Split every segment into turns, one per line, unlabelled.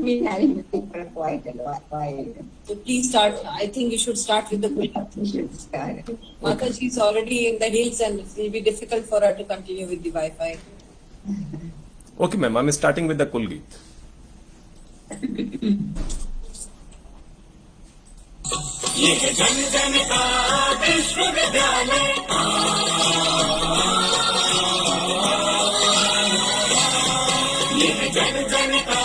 been having for quite a while.
So please start. I think you should start with the Kulgi.
You should start.
Mataji is already in the hills and it will be difficult for her to continue with the Wi-Fi.
Okay, ma'am. I'm starting with the Kulgi.
ये जन जन का विश्वविद्यालय ये जन जन का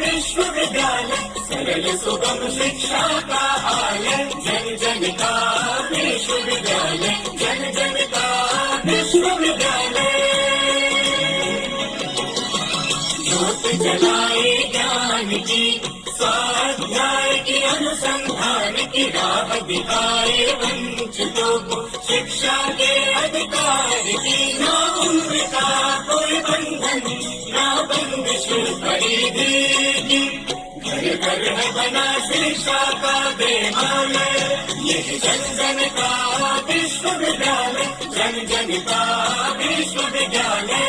विश्वविद्यालय सरल सुगम शिक्षा का आलय जन जन का विश्वविद्यालय जन जन का विश्वविद्यालय ज्योत जलाए ज्ञान की स्वाध्याय की अनुसंधान की राह दिखाए वंचितों को शिक्षा के अधिकार की ना उम्र का कोई बंधन ना बंदिश परिधि की घर घर है बना शिक्षा का देवालय यह जन जन का विश्वविद्यालय जन जन का विश्वविद्यालय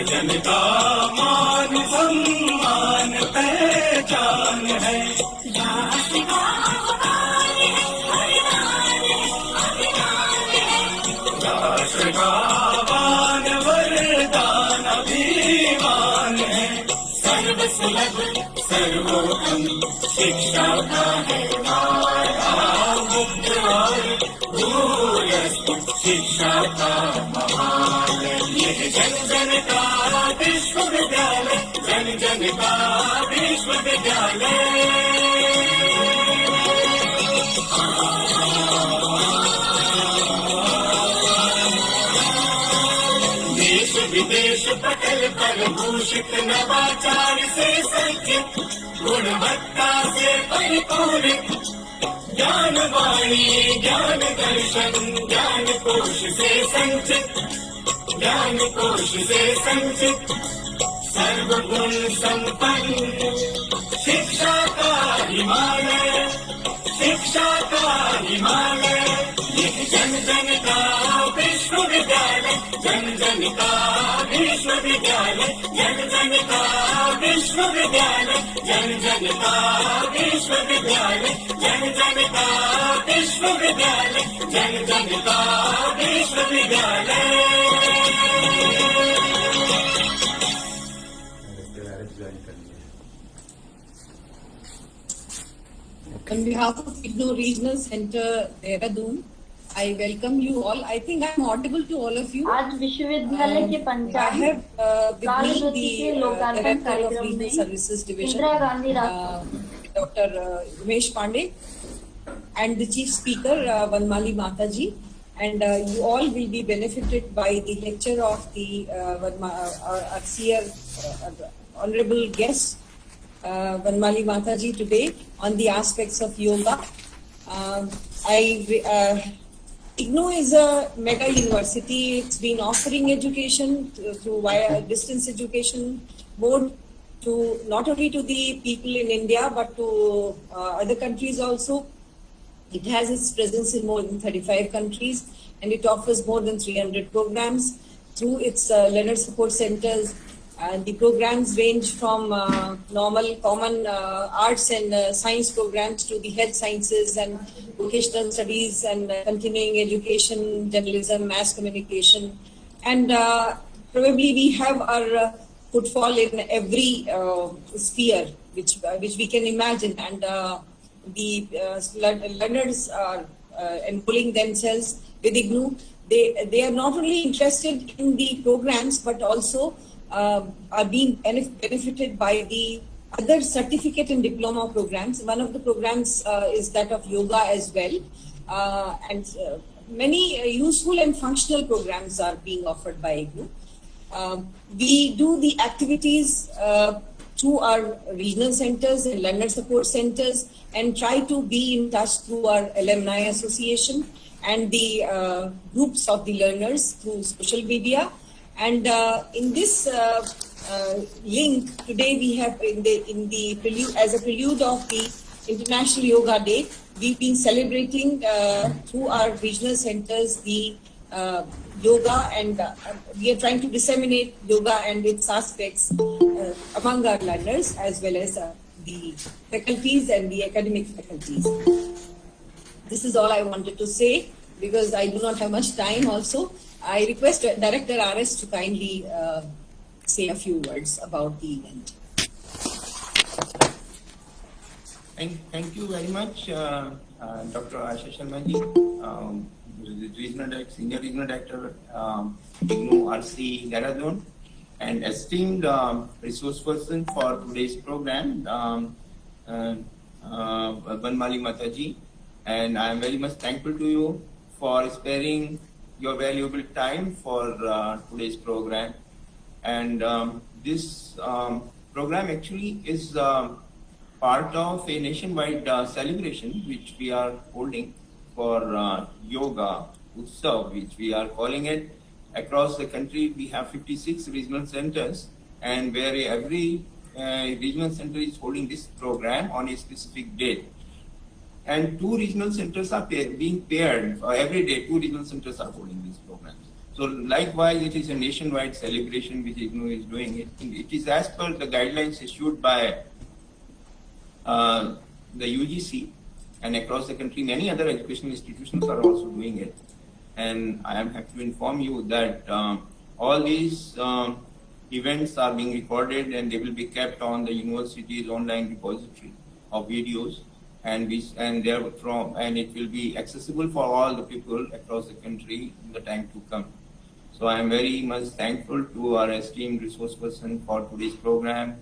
जन का मान सम्मान पहचान है राष्ट्र का मान वरदान अभिमान है सर्वसुलभ सर्वोत्तम शिक्षा का है मुक्त और दूरस्थ शिक्षा का महालय यह जन जन का विश्वविद्यालय जन जन का विश्वविद्यालय देश विदेश पटल पर भूषित नवाचार से सज्जित गुणवत्ता से परिपूरित ज्ञान वाणी ज्ञान दर्शन ज्ञान कोश से संचित ज्ञान कोश से संचित सर्वगुण संपन्न शिक्षा का हिमालय शिक्षा का हिमालय यह जन जन का विश्वविद्यालय जन जन का विश्वविद्यालय जन जन का विश्वविद्यालय जन जन का विश्वविद्यालय जन जन का विश्वविद्यालय जन जन का विश्वविद्यालय
On behalf of IGNOU Regional Centre Dehradun, I welcome you all. I think I am audible to all of you.
आज विश्वविद्यालय के
I
पंचायत
have with
काल
me
ज्योति के
the
लोकार्पण
Director of
कार्यक्रम
Regional
में
Services Division,
Indira Gandhi
Dr. Umesh Pandey, and the Chief Speaker, Vanamali Mata Ji. And you all will be benefited by the lecture of the our seer, honorable guest, Vanamali Mata Ji, today on the aspects of yoga. IGNOU is a mega university. It's been offering education through via distance education board to not only to the people in India but to other countries also. It has its presence in more than 35 countries and it offers more than 300 programs through its learner support centers. The programs range from normal common arts and science programs to the health sciences and vocational studies and continuing education, journalism, mass communication. And probably we have our footfall in every sphere which we can imagine. And the learners are enrolling themselves with IGNOU. They are not only interested in the programs but also are being benefited by the other certificate and diploma programs. One of the programs is that of yoga as well. And many useful and functional programs are being offered by IGNOU. We do the activities through our regional centers and learner support centers and try to be in touch through our alumni association and the groups of the learners through social media. And in this link, today we have in the prelude, as a prelude of the International Yoga Day, we've been celebrating through our regional centers the yoga, and we are trying to disseminate yoga and its aspects among our learners as well as the faculties and the academic faculties. This is all I wanted to say because I do not have much time also. I request Director RS to kindly say a few words about the event.
Thank you very much, Dr. Asha Sharma ji, Senior Regional Director, IGNOU RC Dehradun, and esteemed resource person for today's program, Vanamali Mata Ji. And I am very much thankful to you for sparing your valuable time for today's program. And this program actually is part of a nationwide celebration which we are holding for yoga, Utsav, which we are calling it. Across the country, we have 56 regional centers, and where every regional center is holding this program on a specific date. And 2 regional centers are being paired. Every day, 2 regional centers are holding these programs. So likewise, it is a nationwide celebration which IGNOU is doing. It is as per the guidelines issued by the UGC, and across the country, many other educational institutions are also doing it. And I am happy to inform you that all these events are being recorded, and they will be kept on the university's online repository of videos. And it will be accessible for all the people across the country in the time to come. So I am very much thankful to our esteemed resource person for today's program,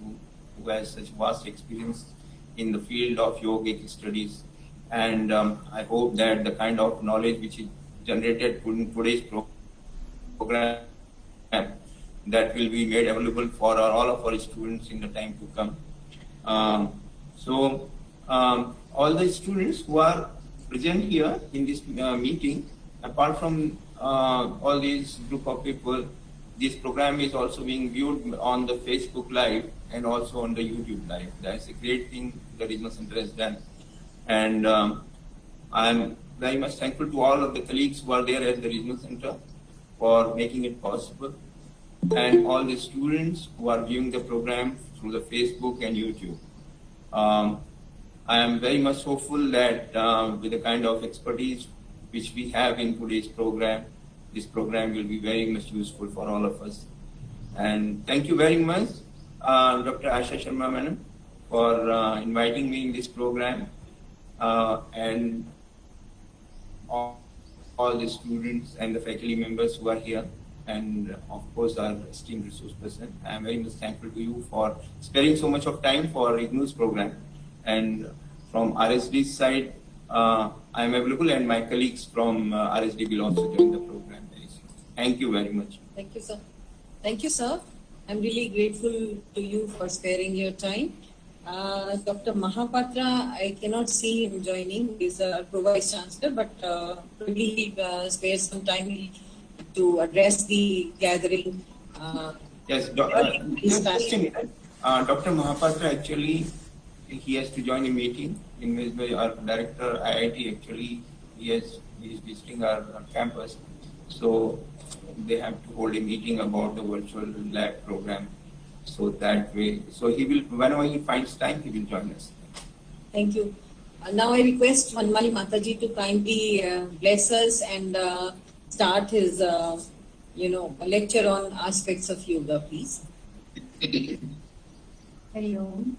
who has such vast experience in the field of yogic studies. And I hope that the kind of knowledge which is generated in today's program, that will be made available for all of our students in the time to come. All the students who are present here in this meeting, apart from all these group of people, this program is also being viewed on the Facebook Live and also on the YouTube Live. That's a great thing the Regional Center has done. And I am very much thankful to all of the colleagues who are there at the Regional Center for making it possible, and all the students who are viewing the program through the Facebook and YouTube. I am very much hopeful that with the kind of expertise which we have in today's program, this program will be very much useful for all of us. And thank you very much, Dr. Asha Sharma Madam, for inviting me in this program, and all the students and the faculty members who are here, and of course our esteemed resource person. I am very much thankful to you for sparing so much of time for IGNOU's program. And from RSD's side, I am available, and my colleagues from RSD will also join the program very soon. Thank you very much.
Thank you, sir. Thank you, sir. I'm really grateful to you for sparing your time. Dr. Mahapatra, I cannot see him joining. He's a Vice Chancellor, but probably spare some time to address the gathering.
Yes, Dr. Mahapatra actually, he has to join a meeting in which our director IIT actually he is visiting our campus. So they have to hold a meeting about the virtual lab program. So that way, so he will, whenever he finds time, he will join us.
Thank you. Now I request Vanamali Mata Ji to kindly bless us and start his, lecture on aspects of yoga, please.
Hari Om.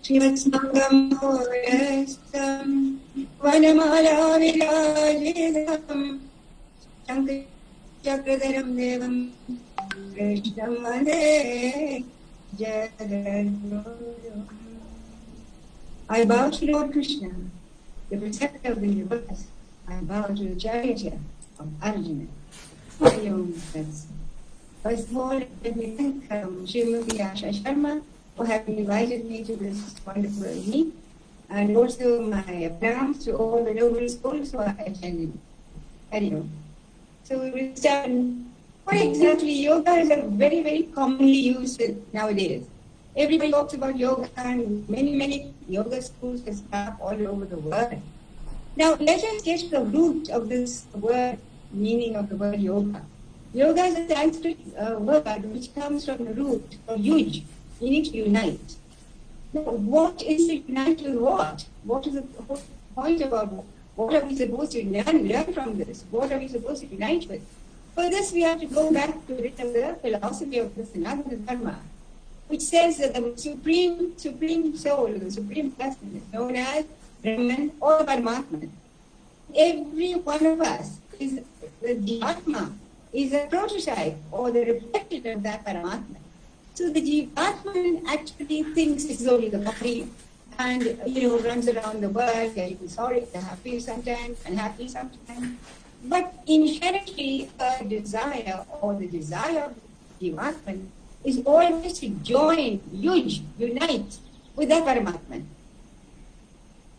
Srimad-Sangam Horestam Vanamala Virajitam Shankar-Chakradaram Devam Krishnam Vande Jagadangurum. I bow to Lord Krishna, the protector of the universe. I bow to the charioteer of Arjuna. Hari Om Tat Sat. First of all, let me thank Srimati Asha Sharma for having invited me to this wonderful meet, and also my pranams to all the local schools who are attending. Anyway, so we will start. What exactly yoga is a very, very commonly used nowadays. Everybody talks about yoga, and many yoga schools are set up all over the world. Now, let us get to the root of this word, meaning of the word yoga. Yoga is a Sanskrit word which comes from the root of yuj, meaning to unite. Now, what is to unite with what? What is the whole point about what are we supposed to learn from this? What are we supposed to unite with? For this, we have to go back to the philosophy of the Sanatana Dharma, which says that the supreme soul, the supreme person is known as Brahman or Paramatman. Every one of us is the Atma, is a prototype or the reflection of that Paramatman. So the Jivatman actually thinks it's only the body and, runs around the world, getting sorry, happy sometimes, unhappy sometimes. But inherently, a desire or the desire of the Jivatman is always to join, unite with that Paramatman.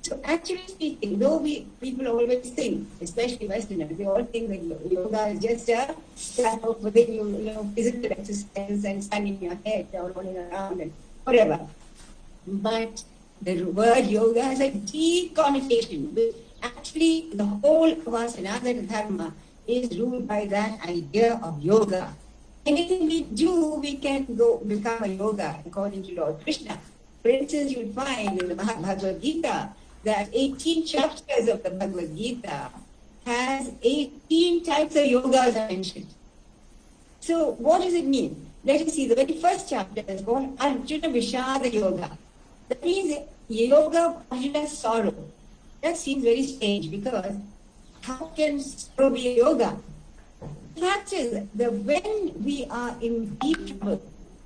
So actually speaking, though people always think, especially Westerners, they all think that yoga is just a type of physical exercise and standing your head or rolling around and whatever. But the word yoga has a deep connotation. Actually, the whole of our Sanatana Dharma is ruled by that idea of yoga. Anything we do, we can go become a yoga according to Lord Krishna. For instance, you would find in the Bhagavad Gita that 18 chapters of the Bhagavad Gita has 18 types of yogas mentioned. So what does it mean? Let us see, the very first chapter is called Arjuna Vishada Yoga. That means yoga of Arjuna's sorrow. That seems very strange because how can sorrow be a yoga? The fact is that when we are in deep trouble,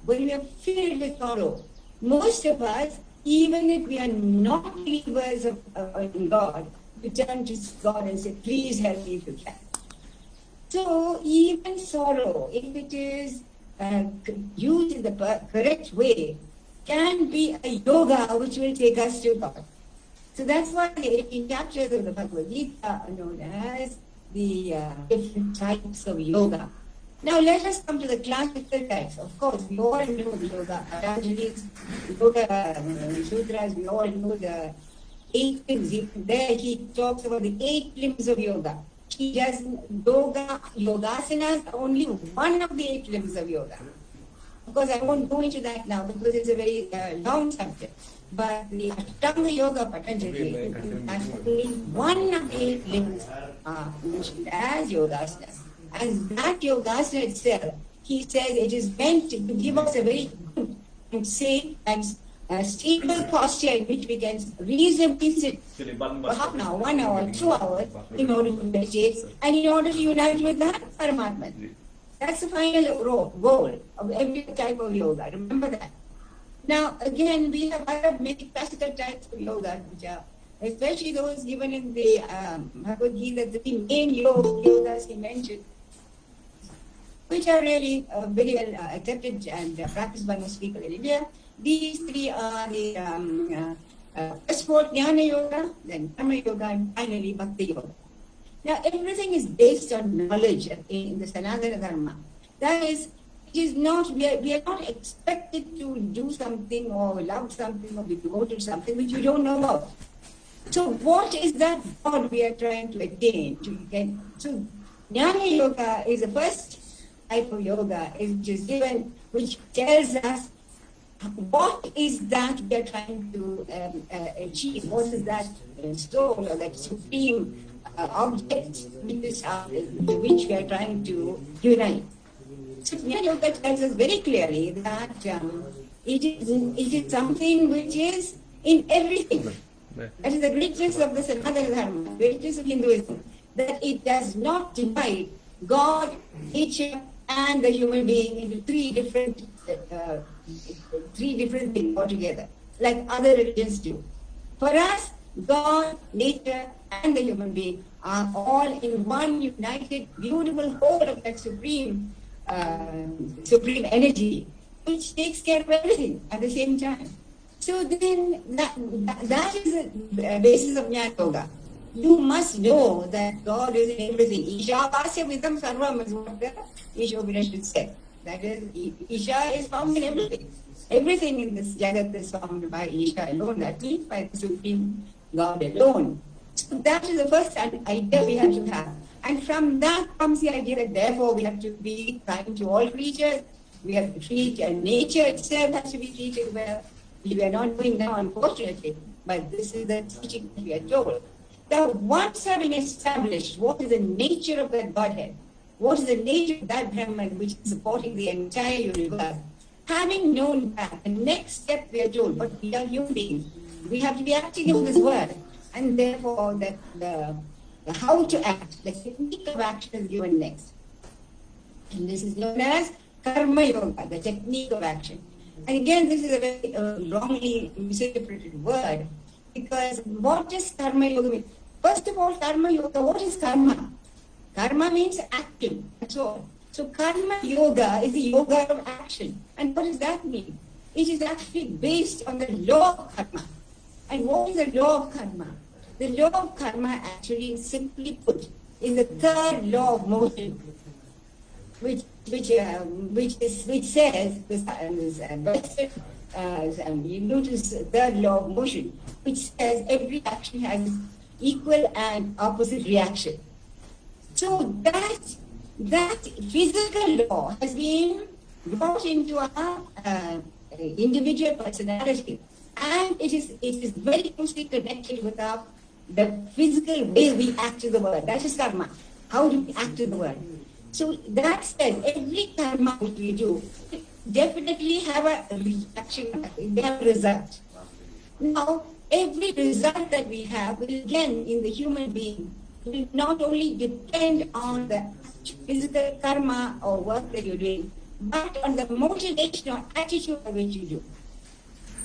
when we are filled with sorrow, most of us, even if we are not believers in God, we turn to God and say, please help me if you can. So even sorrow, if it is used in the correct way, can be a yoga which will take us to God. So that's why the 18 chapters of the Bhagavad Gita are known as the different types of yoga. Now let us come to the classical types. Of course, we all know the yoga Patanjali's yoga sutras, we all know the 8 limbs. There he talks about the 8 limbs of yoga. He does yogasanas are only one of the 8 limbs of yoga. Of course, I won't go into that now because it's a very long subject. But the Ashtanga Yoga Patanjali is actually one of the 8 limbs mentioned as yogasanas. And that yogasana itself, he says it is meant to give us a very good and safe and stable posture in which we can reasonably sit for half an hour, 1 hour, 2 hours in order to meditate and in order to unite with that Paramatman. That's the final goal of every type of yoga. Remember that. Now, again, we have other many classical types of yoga, which are especially those given in the Bhagavad Gita, the main yogas he mentioned, which are really very well accepted and practiced by most people in India. These 3 are the first of all, Jnana Yoga, then Karma Yoga, and finally Bhakti Yoga. Now, everything is based on knowledge in the Sanatana Dharma. That is, it is not, we are not expected to do something or love something or be devoted to something which we don't know about. So what is that God we are trying to attain? So Jnana Yoga is the first type of yoga which is given, which tells us what is that we are trying to achieve, what is that soul or that supreme object which we are trying to unite. So Jnana Yoga tells us very clearly that it is something which is in everything. That is the greatness of the Sanatana Dharma, greatness of Hinduism, that it does not divide God, nature, and the human being into 3 different things altogether, like other religions do. For us, God, nature, and the human being are all in one united, beautiful whole of that supreme supreme energy, which takes care of everything at the same time. So then that is the basis of Jnana Yoga. You must know that God is in everything. Ishavasya vidam sarvam is what the Ishopanishad said. That is, Isha is found in everything. Everything in this Jagat is found by Isha alone. That means by the Supreme God alone. So that is the first idea we have to have. And from that comes the idea that therefore we have to be kind to all creatures. We have to treat, and nature itself has to be treated well. We are not doing now, unfortunately, but this is the teaching that we are told. Now, once having established what is the nature of that Godhead, what is the nature of that Brahman which is supporting the entire universe, having known that, the next step we are told, but we are human beings, we have to be acting in this world, and therefore the how to act, the technique of action is given next. And this is known as Karma Yoga, the technique of action. And again, this is a very wrongly misinterpreted word, because what does Karma Yoga mean? First of all, Karma Yoga, what is karma? Karma means action, that's all. So Karma Yoga is the yoga of action. And what does that mean? It is actually based on the law of karma. And what is the law of karma? The law of karma, actually, simply put, is the third law of motion, which says you notice the third law of motion, which says every action has equal and opposite reaction. So that physical law has been brought into our individual personality, and it is very closely connected with the physical way we act in the world. That is karma. How do we act in the world? So that says every karma which we do definitely have a reaction, they have a result. Now, every result that we have will again in the human being will not only depend on the physical karma or work that you're doing, but on the motivation or attitude of which you do.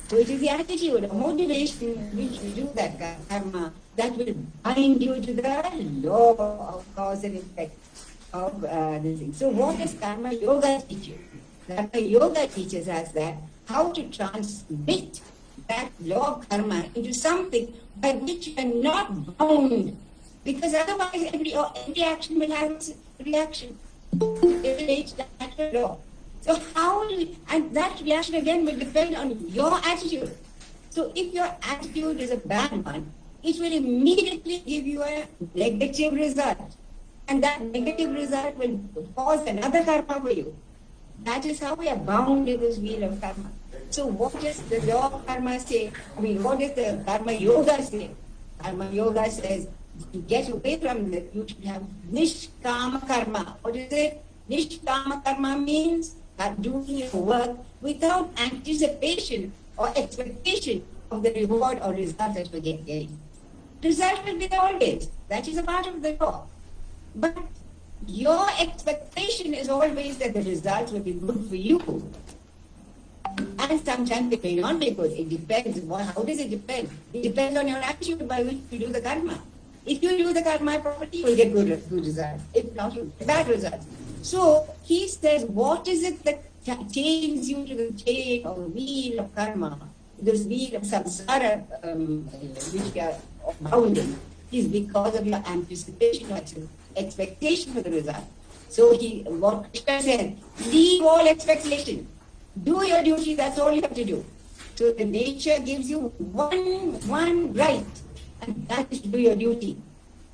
So it is the attitude or motivation in which you do that karma that will bind you to the law of cause and effect of this thing. So what does Karma Yoga teach you? Karma Yoga teaches us that how to transmit that law of karma into something by which you are not bound, because otherwise every action will have its reaction. It relates to the natural law. So and that reaction again will depend on your attitude. So if your attitude is a bad one, it will immediately give you a negative result. And that negative result will cause another karma for you. That is how we are bound in this wheel of karma. So what does the law of karma say? What does the Karma Yoga say? Karma Yoga says to get away from that, you should have nishkama karma. What is it? Nishkama karma means doing your work without anticipation or expectation of the reward or result that you get getting. Result will be there always. That is a part of the law. But your expectation is always that the results will be good for you. And sometimes it may not be good. It depends. How does it depend? It depends on your attitude by which you do the karma. If you do the karma properly, you will get good results. If not, you get bad results. So he says, what is it that chains you to the chain or wheel of karma? This wheel of samsara, which we are bounding, is because of your anticipation or expectation for the result. So what Krishna said, leave all expectation. Do your duty, that's all you have to do. So the nature gives you one right, and that is to do your duty.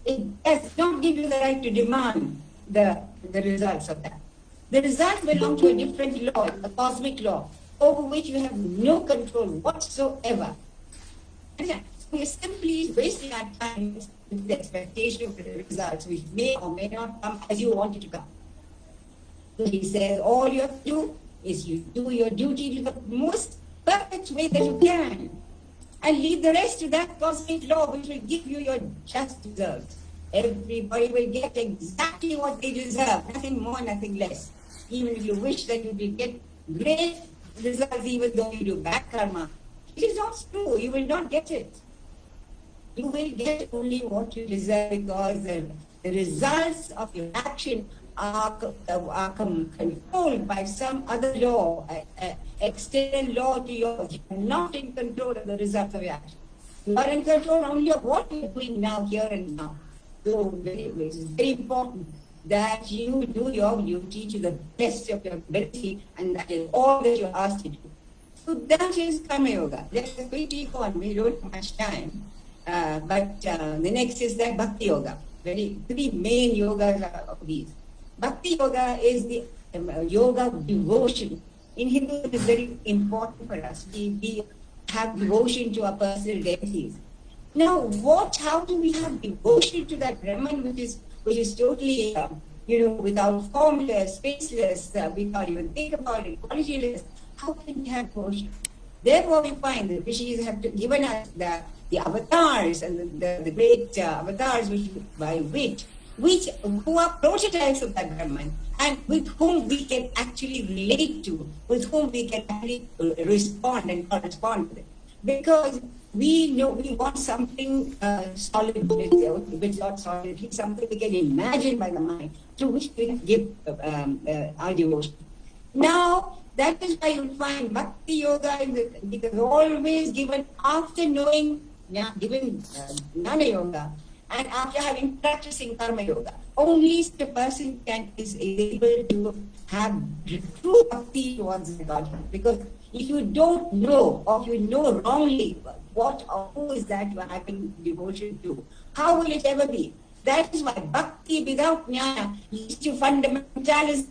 It does not give you the right to demand the results of that. The results belong to a different law, a cosmic law, over which you have no control whatsoever. And we are simply wasting our time with the expectation of the results, which may or may not come as you want it to come. So he says, all you have to do is you do your duty to the most perfect way that you can, and leave the rest to that cosmic law, which will give you your just results. Everybody will get exactly what they deserve, nothing more, nothing less. Even if you wish that you will get great results, even though you do bad karma, it is not true. You will not get it. You will get only what you deserve, because the results of your action are controlled by some other law, external law to yours. You are not in control of the result of your action. You are in control only of what you are doing now, here and now. So it's very important that you do your duty to the best of your ability, and that is all that you are asked to do. So that is Karma Yoga. Let us quickly go on. We don't have much time. But the next is that Bhakti Yoga. Three main yogas are these. Bhakti Yoga is the yoga of devotion. In Hindu, it is very important for us. We have devotion to our personal deities. Now, how do we have devotion to that Brahman, which is totally, without formula, spaceless, we can't even think about it, qualityless? How can we have devotion? Therefore, we find that Rishis have given us the avatars and the great avatars who are prototypes of that Brahman, and with whom we can actually relate to, with whom we can actually respond and correspond with it. Because we know we want something solid, which is not solid, something we can imagine by the mind, to which we can give our devotion. Now, that is why you find Bhakti Yoga is always given after knowing, given Jnana Yoga, and after practicing Karma Yoga. Only the person is able to have true bhakti towards the God. Because if you don't know, or if you know wrongly what or who is that you are having devotion to, how will it ever be? That is why bhakti without jnana leads to fundamentalism,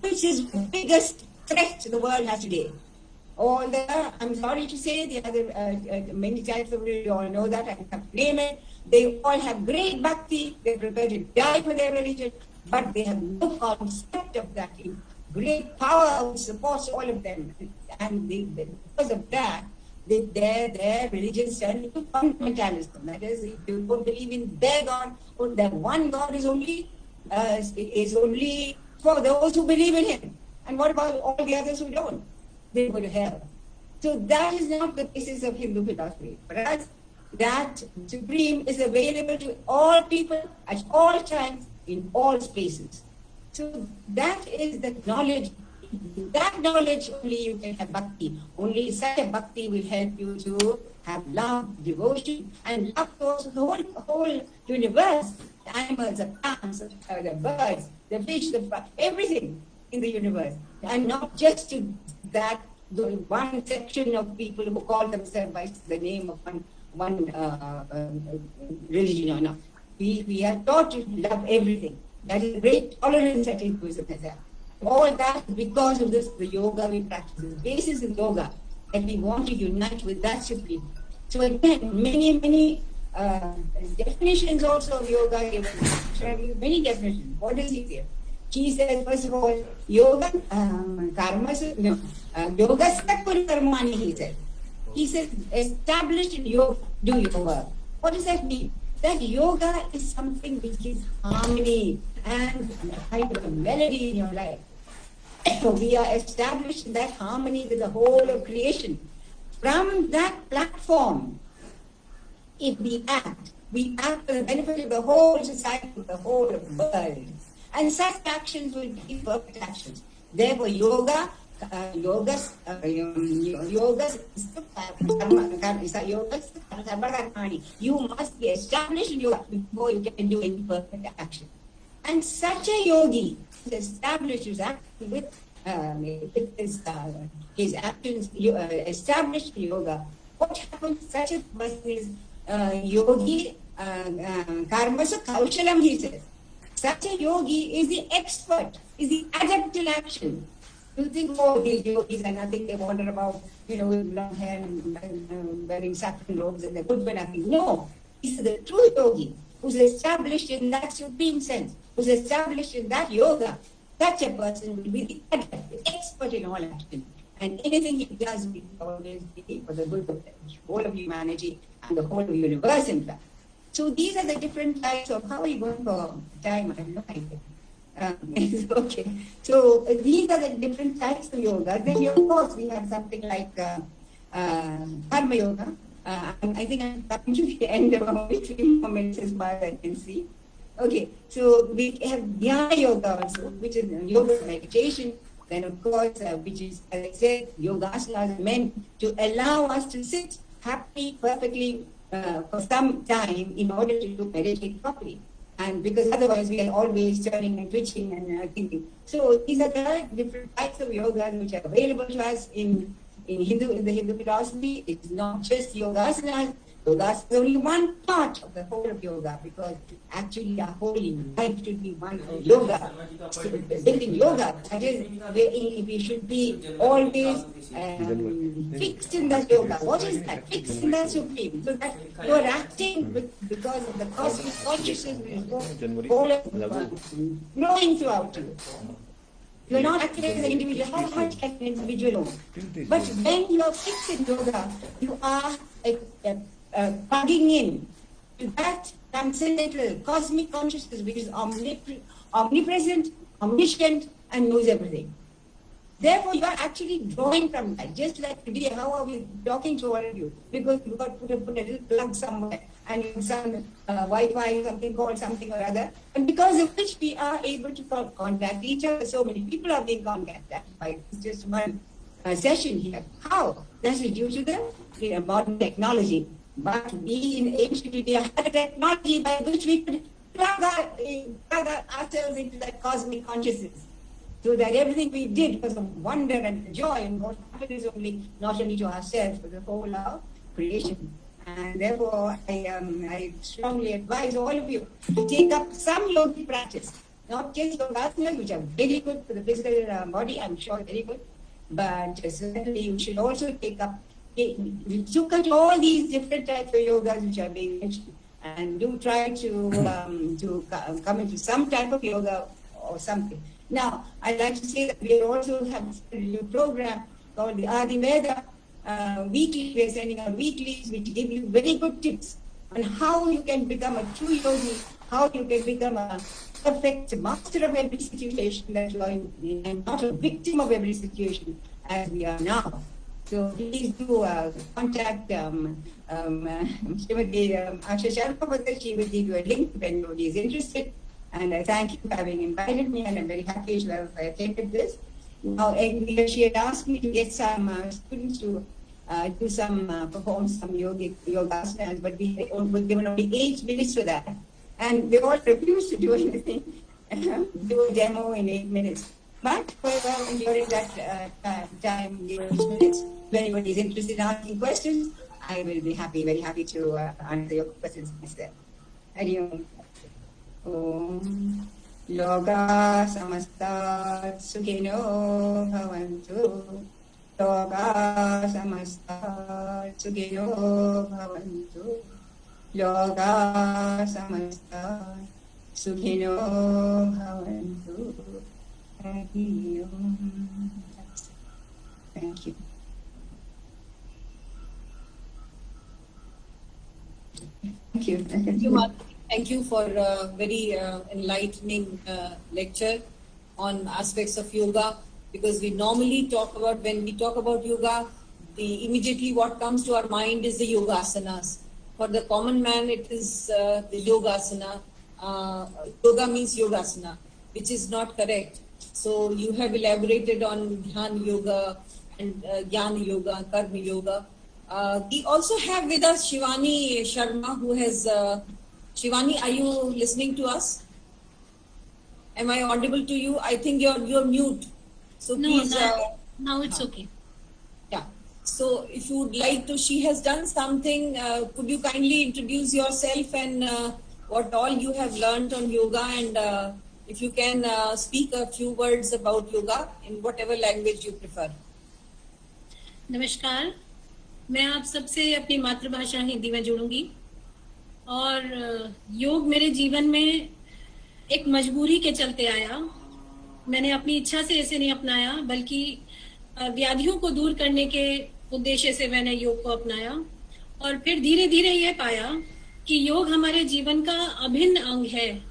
which is the biggest threat the world has today. I'm sorry to say, the other many types of religion, you all know that, I can't name it. They all have great bhakti, they're prepared to die for their religion, but they have no concept of that great power which supports all of them. And because of that, their religions turn into fundamentalism. That is, if you don't believe in their God, or that one God is only for those who believe in him. And what about all the others who don't? They go to hell. So that is not the basis of Hindu philosophy. For us, that Supreme is available to all people at all times, in all spaces. So that is the knowledge. That knowledge only you can have bhakti. Only such a bhakti will help you to have love, devotion, and love towards the whole universe. The animals, the plants, the birds, the fish, the fire, everything in the universe. And not just to that the one section of people who call themselves by the name of one religion or not. We are taught to love everything. That is great tolerance that Hinduism has. All that because of this, the yoga we practice. The basis of yoga, and we want to unite with that Supreme. So again, many definitions also of yoga given. Many definitions. What does he say? He says, first of all, yoga, yoga sakul karmani, he said. He says, established in yoga, do your work. What does that mean? That yoga is something which gives harmony and kind of a melody in your life. So we are established in that harmony with the whole of creation. From that platform, if we act for the benefit of the whole society, the whole of the world. And such actions will be perfect actions. Therefore, you must be established in yoga before you can do any perfect action. And such a yogi establishes with his actions established in yoga. What happens? Such a person is yogi karmasu kaushalam, he says. Such a yogi is the expert, is the adept in action. You think, these yogis are nothing, they wander about, with long hair and wearing saffron robes and they're good for nothing. No, he's the true yogi who's established in that supreme sense, who's established in that yoga. Such a person will be the adept, the expert in all action. And anything he does will always be for the good of the whole of humanity and the whole of the universe, in fact. So these are the different types of, how are you going for time? I have no idea. Okay. So these are the different types of yoga. Then of course we have something like Karma Yoga. I think I'm coming to the end of only 3 more minutes as far as I can see. Okay, so we have Jnana Yoga also, which is yoga meditation. Then, of course, which is, as I said, Yogasana is meant to allow us to sit happily, perfectly for some time in order to meditate properly. And because otherwise we are always turning and twitching and thinking. So these are the different types of yoga which are available to us in the Hindu philosophy. It's not just yogasana. Yogasana is only one part of the whole of yoga, because actually our whole life should be one of yoga. So in yoga, that is, we should be always fixed in that yoga. What is that? Fixed in that supreme. So that you are acting because of the cosmic consciousness flowing throughout you. You are not acting as an individual. How much can an individual know? But when you are fixed in yoga, you are plugging in to that transcendental cosmic consciousness which is omnipresent, omniscient, and knows everything. Therefore, you are actually drawing from that. Just like today, how are we talking to all of you? Because you got to put a little plug somewhere and you have some Wi-Fi, something called something or other. And because of which we are able to contact each other. So many people are being contacted by just one session here. How? That is due to the modern technology. But we in ancient India had a technology by which we could plug ourselves into that cosmic consciousness. So that everything we did was a wonder and joy and what happiness only, not only to ourselves, but the whole of creation. And therefore, I strongly advise all of you to take up some yogic practice, not just yogasanas, which are very good for the physical body, I'm sure very good, but certainly you should also look at all these different types of yogas which are being mentioned, and do try to come into some type of yoga or something. Now, I'd like to say that we also have a new program called the Adiveda weekly. We're sending out weeklies which give you very good tips on how you can become a true yogi, how you can become a perfect master of every situation that you are in, and not a victim of every situation as we are now. So please do contact Srimati Asha Sharma. She will give you a link if anybody is interested. And I thank you for having invited me, and I'm very happy to have attended this. Now, she had asked me to get some students to perform some yogasanas, but we were given only 8 minutes for that. And they all refused to do anything, do a demo in 8 minutes. But during that time, given 8 minutes, if anybody is interested in asking questions, I will be very happy to answer your questions myself. Hari Om. Om Loka Samasta Sukhino Bhavantu. Loka Samasta Sukhino Bhavantu. Loka Samasta Sukhino Bhavantu. Hari Om. Thank you. Thank you.
Thank you, Mataji. Thank you for a very enlightening lecture on aspects of yoga, because we normally when we talk about yoga, immediately what comes to our mind is the yogasanas. For the common man, it is the yogasana. Yoga means yogasana, which is not correct. So you have elaborated on Dhyan Yoga and Jnana Yoga, Karma Yoga. We also have with us Shivani Sharma, who has... Shivani, are you listening to us? Am I audible to you? I think you're mute. So
no,
please...
now it's okay.
Yeah. So if you would like to, she has done something. Could you kindly introduce yourself and what all you have learned on yoga, and if you can speak a few words about yoga in whatever language you prefer.
नमस्कार, मैं आप सबसे अपनी मातृभाषा हिंदी में जुड़ूंगी। और योग मेरे जीवन में एक मजबूरी के चलते आया। मैंने अपनी इच्छा से इसे नहीं अपनाया, बल्कि व्याधियों को दूर करने के उद्देश्य से मैंने योग को अपनाया। और फिर धीरे धीरे ये पाया कि योग हमारे जीवन का अभिन्न अंग है,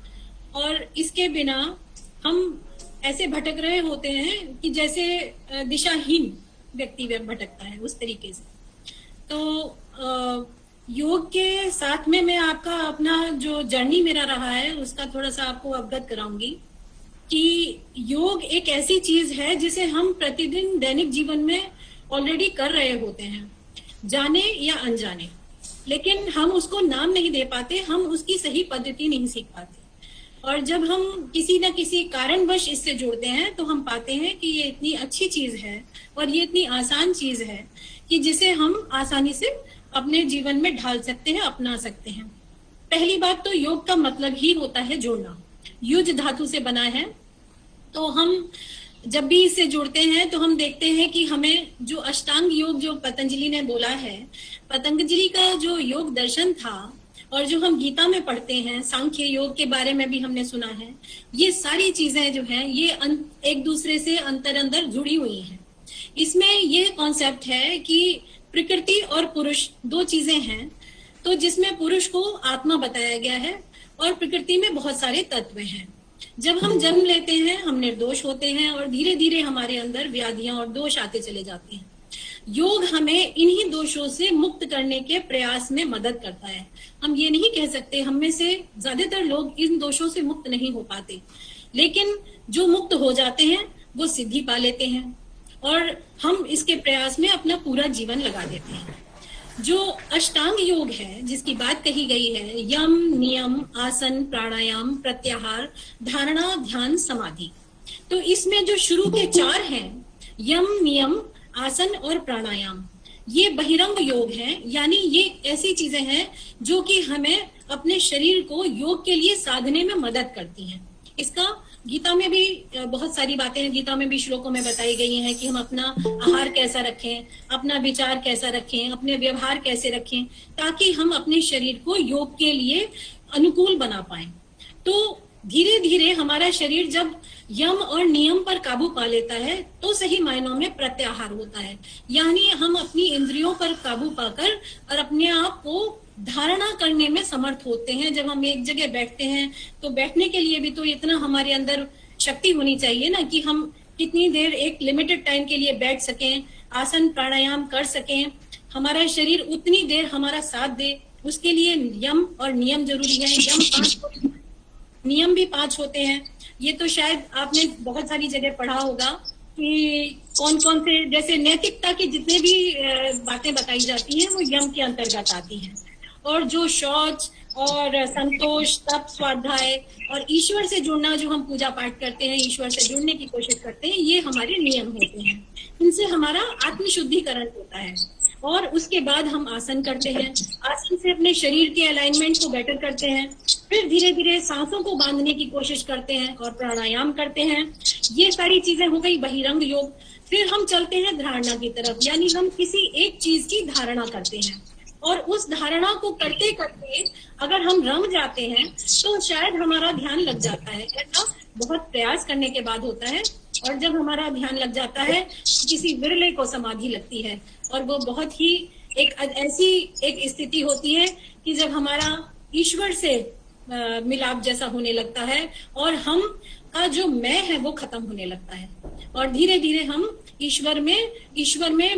और इसके बिना हम ऐसे भटक रहे होते हैं कि जैसे दिशाहीन व्यक्ति भटकता है, उस तरीके से। तो योग के साथ में मैं आपका अपना जो जर्नी मेरा रहा है उसका थोड़ा सा आपको अवगत कराऊंगी कि योग एक ऐसी चीज है जिसे हम प्रतिदिन दैनिक जीवन में ऑलरेडी कर रहे होते हैं, जाने या अनजाने, लेकिन हम उसको नाम नहीं दे पाते, हम उसकी सही पद्धति नहीं सीख पाते। और जब हम किसी न किसी कारणवश इससे जुड़ते हैं तो हम पाते हैं कि ये इतनी अच्छी चीज है और ये इतनी आसान चीज है कि जिसे हम आसानी से अपने जीवन में ढाल सकते हैं, अपना सकते हैं। पहली बात तो योग का मतलब ही होता है जोड़ना। युज धातु से बना है, तो हम जब भी इससे जुड़ते हैं तो हम देखते हैं कि हमें जो अष्टांग योग जो पतंजलि ने बोला है, पतंजलि का जो योग दर्शन था और जो हम गीता में पढ़ते हैं, सांख्य योग के बारे में भी हमने सुना है, ये सारी चीजें जो हैं ये एक दूसरे से अंदर जुड़ी हुई हैं। इसमें ये कॉन्सेप्ट है कि प्रकृति और पुरुष दो चीजें हैं, तो जिसमें पुरुष को आत्मा बताया गया है और प्रकृति में बहुत सारे तत्व हैं। जब हम जन्म लेते हैं हम निर्दोष होते हैं और धीरे धीरे हमारे अंदर व्याधियां और दोष आते चले जाते हैं। योग हमें इन्हीं दोषों से मुक्त करने के प्रयास में मदद करता है। हम ये नहीं कह सकते, हम में से ज्यादातर लोग इन दोषों से मुक्त नहीं हो पाते, लेकिन जो मुक्त हो जाते हैं वो सिद्धि पा लेते हैं और हम इसके प्रयास में अपना पूरा जीवन लगा देते हैं। जो अष्टांग योग है जिसकी बात कही गई है, यम, नियम, आसन, प्राणायाम, प्रत्याहार, धारणा, ध्यान, समाधि, तो इसमें जो शुरू के 4 हैं, यम, नियम, आसन और प्राणायाम, ये बहिरंग योग हैं, यानी ये ऐसी चीजें हैं जो कि हमें अपने शरीर को योग के लिए साधने में मदद करती हैं। इसका गीता में भी बहुत सारी बातें हैं, गीता में भी श्लोकों में बताई गई हैं कि हम अपना आहार कैसा रखें, अपना विचार कैसा रखें, अपने व्यवहार कैसे रखें, ताकि हम अपने शरीर को योग के लिए अनुकूल बना पाएं। तो धीरे धीरे हमारा शरीर जब यम और नियम पर काबू पा लेता है तो सही मायनों में प्रत्याहार होता है, यानी हम अपनी इंद्रियों पर काबू पाकर और अपने आप को धारणा करने में समर्थ होते हैं। जब हम एक जगह बैठते हैं तो बैठने के लिए भी तो इतना हमारे अंदर शक्ति होनी चाहिए ना कि हम कितनी देर एक लिमिटेड टाइम के लिए बैठ सकें, आसन प्राणायाम कर सकें, हमारा शरीर उतनी देर हमारा साथ दे, उसके लिए यम और नियम जरूरी है। यम 5 नियम भी 5 होते हैं। ये तो शायद आपने बहुत सारी जगह पढ़ा होगा कि कौन कौन से, जैसे नैतिकता की जितने भी बातें बताई जाती हैं वो यम के अंतर्गत आती हैं। और जो शौच और संतोष, तप, स्वाध्याय और ईश्वर से जुड़ना, जो हम पूजा पाठ करते हैं, ईश्वर से जुड़ने की कोशिश करते हैं, ये हमारे नियम होते हैं। इनसे हमारा आत्मशुद्धिकरण होता है। और उसके बाद हम आसन करते हैं, आसन से अपने शरीर के अलाइनमेंट को बेटर करते हैं, फिर धीरे धीरे सांसों को बांधने की कोशिश करते हैं और प्राणायाम करते हैं। ये सारी चीजें हो गई बहिरंग योग। फिर हम चलते हैं धारणा की तरफ, यानी हम किसी एक चीज की धारणा करते हैं और उस धारणा को करते करते अगर हम रम जाते हैं तो शायद हमारा ध्यान लग जाता है। ऐसा बहुत प्रयास करने के बाद होता है और जब हमारा ध्यान लग जाता है किसी विरले को समाधि लगती है और वो बहुत ही एक ऐसी एक स्थिति होती है कि जब हमारा ईश्वर से मिलाप जैसा होने लगता है और हम का जो मैं है वो खत्म होने लगता है और धीरे धीरे हम ईश्वर में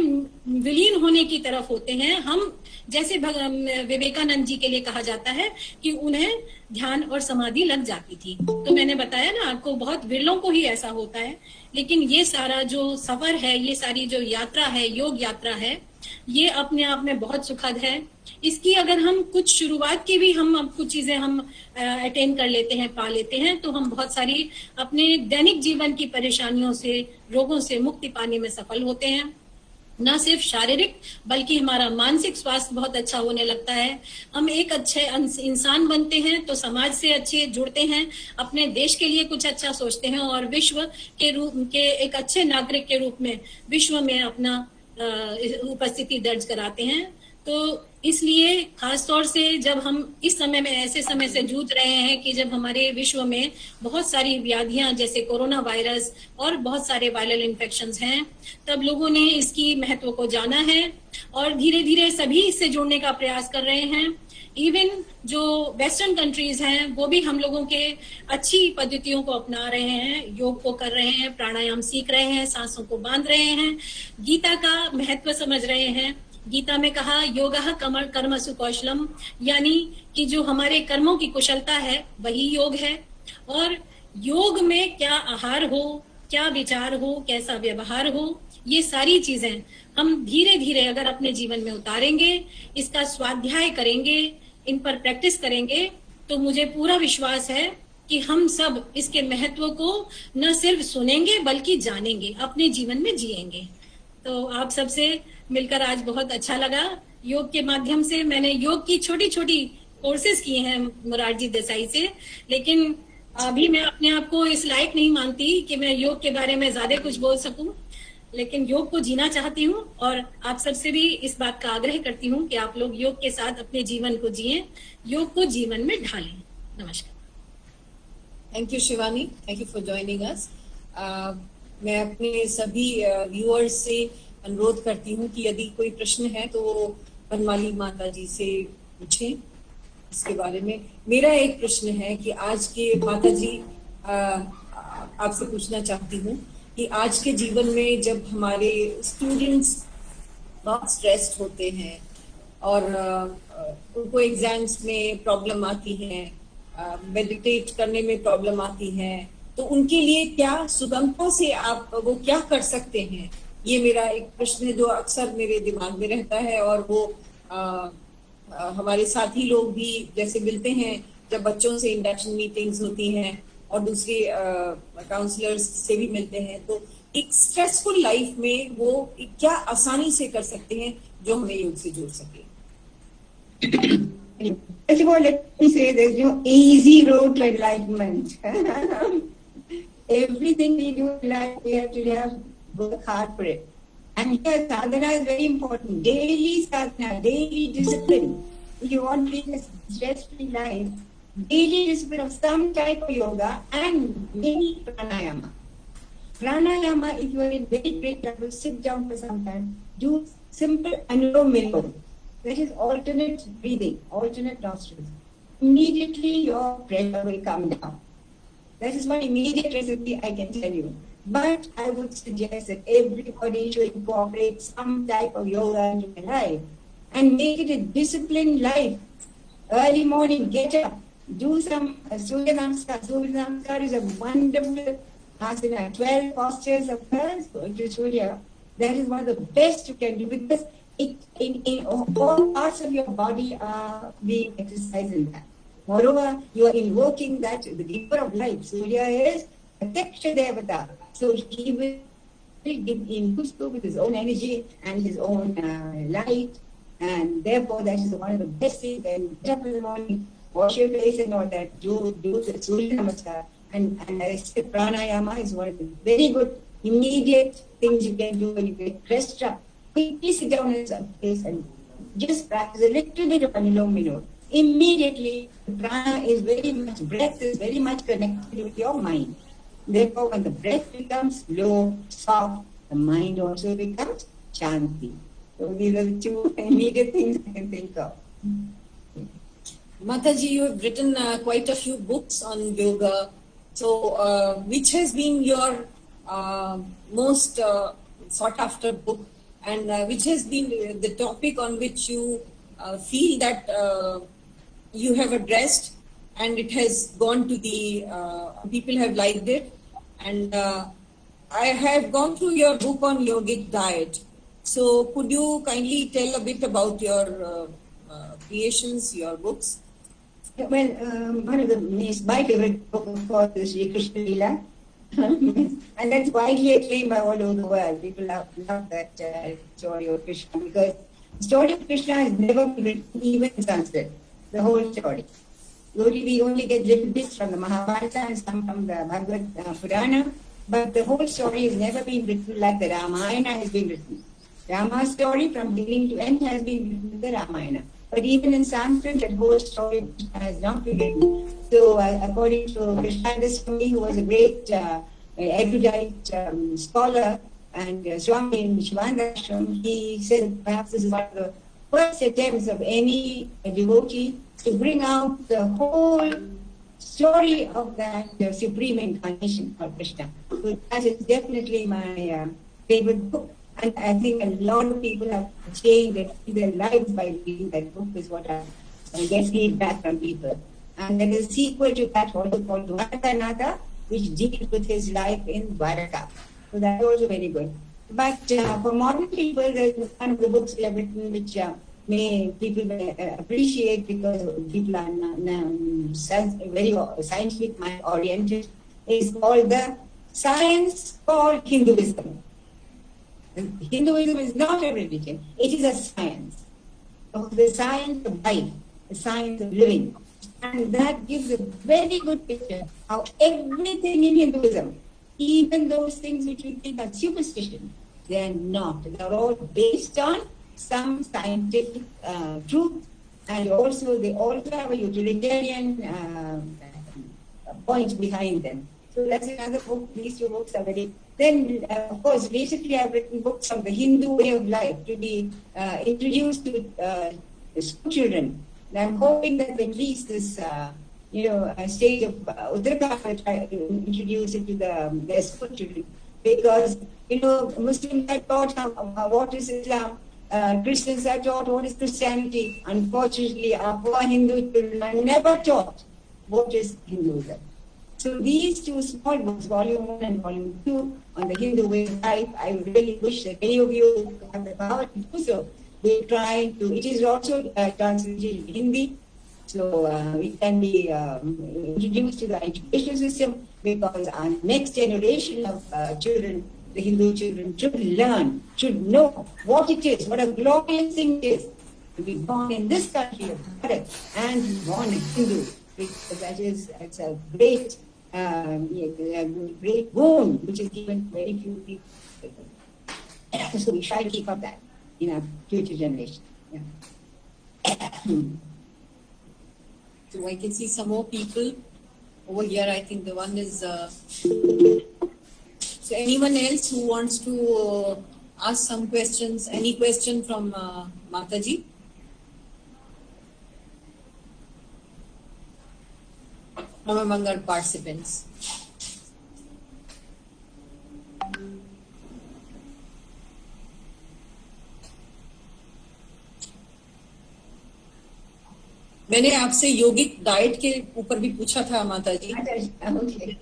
विलीन होने की तरफ होते हैं। हम जैसे विवेकानंद जी के लिए कहा जाता है कि उन्हें ध्यान और समाधि लग जाती थी। तो मैंने बताया ना आपको, बहुत विरलों को ही ऐसा होता है, लेकिन ये सारा जो सफर है, ये सारी जो यात्रा है, योग यात्रा है, ये अपने आप में बहुत सुखद है। इसकी अगर हम कुछ शुरुआत की भी हम कुछ चीजें हम अटेंड कर लेते हैं, पा लेते हैं, तो हम बहुत सारी अपने दैनिक जीवन की परेशानियों से, रोगों से मुक्ति पाने में सफल होते हैं। न सिर्फ शारीरिक बल्कि हमारा मानसिक स्वास्थ्य बहुत अच्छा होने लगता है। हम एक अच्छे इंसान बनते हैं तो समाज से अच्छे जुड़ते हैं, अपने देश के लिए कुछ अच्छा सोचते हैं और विश्व के रूप के एक अच्छे नागरिक के रूप में विश्व में अपना उपस्थिति दर्ज कराते हैं। तो इसलिए खासतौर से जब हम इस समय में ऐसे समय से जूझ रहे हैं कि जब हमारे विश्व में बहुत सारी व्याधियां जैसे कोरोना वायरस और बहुत सारे वायरल इन्फेक्शंस हैं, तब लोगों ने इसकी महत्व को जाना है और धीरे धीरे सभी इससे जुड़ने का प्रयास कर रहे हैं। इवन जो वेस्टर्न कंट्रीज हैं वो भी हम लोगों के अच्छी पद्धतियों को अपना रहे हैं, योग को कर रहे हैं, प्राणायाम सीख रहे हैं, सांसों को बांध रहे हैं, गीता का महत्व समझ रहे हैं। गीता में कहा योगः कर्मसु कौशलम, यानी कि जो हमारे कर्मों की कुशलता है वही योग है। और योग में क्या आहार हो, क्या विचार हो, कैसा व्यवहार हो, ये सारी चीजें हम धीरे धीरे अगर अपने जीवन में उतारेंगे, इसका स्वाध्याय करेंगे, इन पर प्रैक्टिस करेंगे, तो मुझे पूरा विश्वास है कि हम सब इसके महत्व को न सिर्फ सुनेंगे बल्कि जानेंगे, अपने जीवन में जिएंगे। तो आप सबसे मिलकर आज बहुत अच्छा लगा। योग के माध्यम से मैंने योग की छोटी छोटी कोर्सेज किए हैं मुरारजी देसाई से, लेकिन अभी मैं अपने आप को इस लायक नहीं मानती कि मैं योग के बारे में ज्यादा कुछ बोल सकूं, लेकिन योग को जीना चाहती हूं और आप सबसे भी इस बात का आग्रह करती हूं कि आप लोग योग के साथ अपने जीवन को जिएं, योग को जीवन में ढालें। नमस्कार।
Thank you Shivani, thank you for joining us. मैं अपने सभी व्यूअर्स से अनुरोध करती हूँ कि यदि कोई प्रश्न है तो वनमाली माता जी से पूछें इसके बारे में। मेरा एक प्रश्न है कि आज के माता जी आपसे पूछना चाहती हूँ कि आज के जीवन में जब हमारे स्टूडेंट्स बहुत स्ट्रेस्ड होते हैं और उनको एग्जाम्स में प्रॉब्लम आती है, मेडिटेट करने में प्रॉब्लम आती है, तो उनके लिए क्या सुगमता से आप वो क्या कर सकते हैं? ये मेरा एक प्रश्न है जो अक्सर मेरे दिमाग में रहता है। और वो हमारे साथी लोग भी जैसे मिलते हैं जब बच्चों से इंडक्शन मीटिंग्स होती हैं और दूसरे काउंसलर्स से भी मिलते हैं, तो एक स्ट्रेसफुल लाइफ में वो क्या आसानी से कर सकते हैं जो हमें योग से जोड़ सके?
First of all, let me say there's no easy road to enlightenment. Everything we do in life, we have to work hard for it. And here, sadhana is very important. Daily sadhana, daily discipline. If you want to live a stress-free life, daily discipline of some type of yoga and maybe pranayama. Pranayama, if you are in very great trouble, sit down for some time, do simple anulom-vilom. That is alternate breathing, alternate nostrils. Immediately your pressure will come down. That is one immediate recipe I can tell you. But I would suggest that everybody should incorporate some type of yoga into their life and make it a disciplined life. Early morning, get up, do some Surya Namaskar. Surya Namaskar is a wonderful asana, 12 postures of Surya. That is one of the best you can do because it in all parts of your body are being exercised in that. Moreover, you are invoking that the giver of life. Surya is a Teksha Devata. So he will give inputs with his own energy and his own light. And therefore, that is one of the best things. And get up in the morning, wash your face and all that. Do the Surya Namaskar. And I said pranayama is one of the very good immediate things you can do when you get stressed up. Quickly sit down in some place and just practice a little bit of anulom-vilom. Immediately, the prana is very much, breath is very much connected with your mind. Therefore, when the breath becomes low, soft, the mind also becomes shanti. So these are the two immediate things I can think of.
Mataji, you have written quite a few books on yoga. So, which has been your most sought after book, and which has been the topic on which you feel that you have addressed and it has gone to the people have liked it? And I have gone through your book on yogic diet. So could you kindly tell a bit about your creations, your books?
Well, one of my favorite book, of course, is Shri Krishna Leela. And that's widely acclaimed by all over the world. People love that story of Krishna because the story of Krishna has never been written even in Sanskrit. The whole story. We only get little bits from the Mahabharata and some from the Bhagavad Purana, but the whole story has never been written like the Ramayana has been written. Rama's story from beginning to end has been written in the Ramayana. But even in Sanskrit, that whole story has not been written. So, according to Krishnandas Swami, who was a great erudite scholar and Swami in Shivananda, he said perhaps this is one of the first attempts of any devotee to bring out the whole story of that supreme incarnation called Krishna. So that is definitely my favorite book. And I think a lot of people have changed their lives by reading that book, is what I get feedback from people. And there is a sequel to that also called Dwarkanatha, which deals with his life in Dwaraka. So that's also very good. But for modern people, there's one of the books we have written which people may appreciate because people are very scientific mind oriented. Is called the Science Called Hinduism. Hinduism is not a religion; it is a science. So the science of life, the science of living, and that gives a very good picture how everything in Hinduism, even those things which we think are superstition, they are not. They are all based on some scientific truth, and also they also have a utilitarian point behind them. So that's another book. These two books are very. Then, of course, recently I've written books on the Hindu way of life to be introduced to school children. And I'm hoping that at least this, state of Uttarakhand will try to introduce it to their school children. Because, Muslims are taught what is Islam, Christians are taught what is Christianity. Unfortunately, our poor Hindu children are never taught what is Hinduism. So these two small books, Volume 1 and Volume 2, on the Hindu way of life, I really wish that any of you have the power to do so. We're trying to, it is also translated in Hindi, so it can be introduced to the education system, because our next generation of children, the Hindu children, should learn, should know what it is, what a glorious thing it is to be born in this country of Bharat and be born a Hindu. It's a great, great boon which is given to very few people. So we try to keep up that in our future generation. Yeah.
So I can see some more people over here. I think the one is. So anyone else who wants to ask some questions? Any question from Mataji? From among our participants. मैंने आपसे योगिक diet के ऊपर भी पूछा था माता जी.
Okay.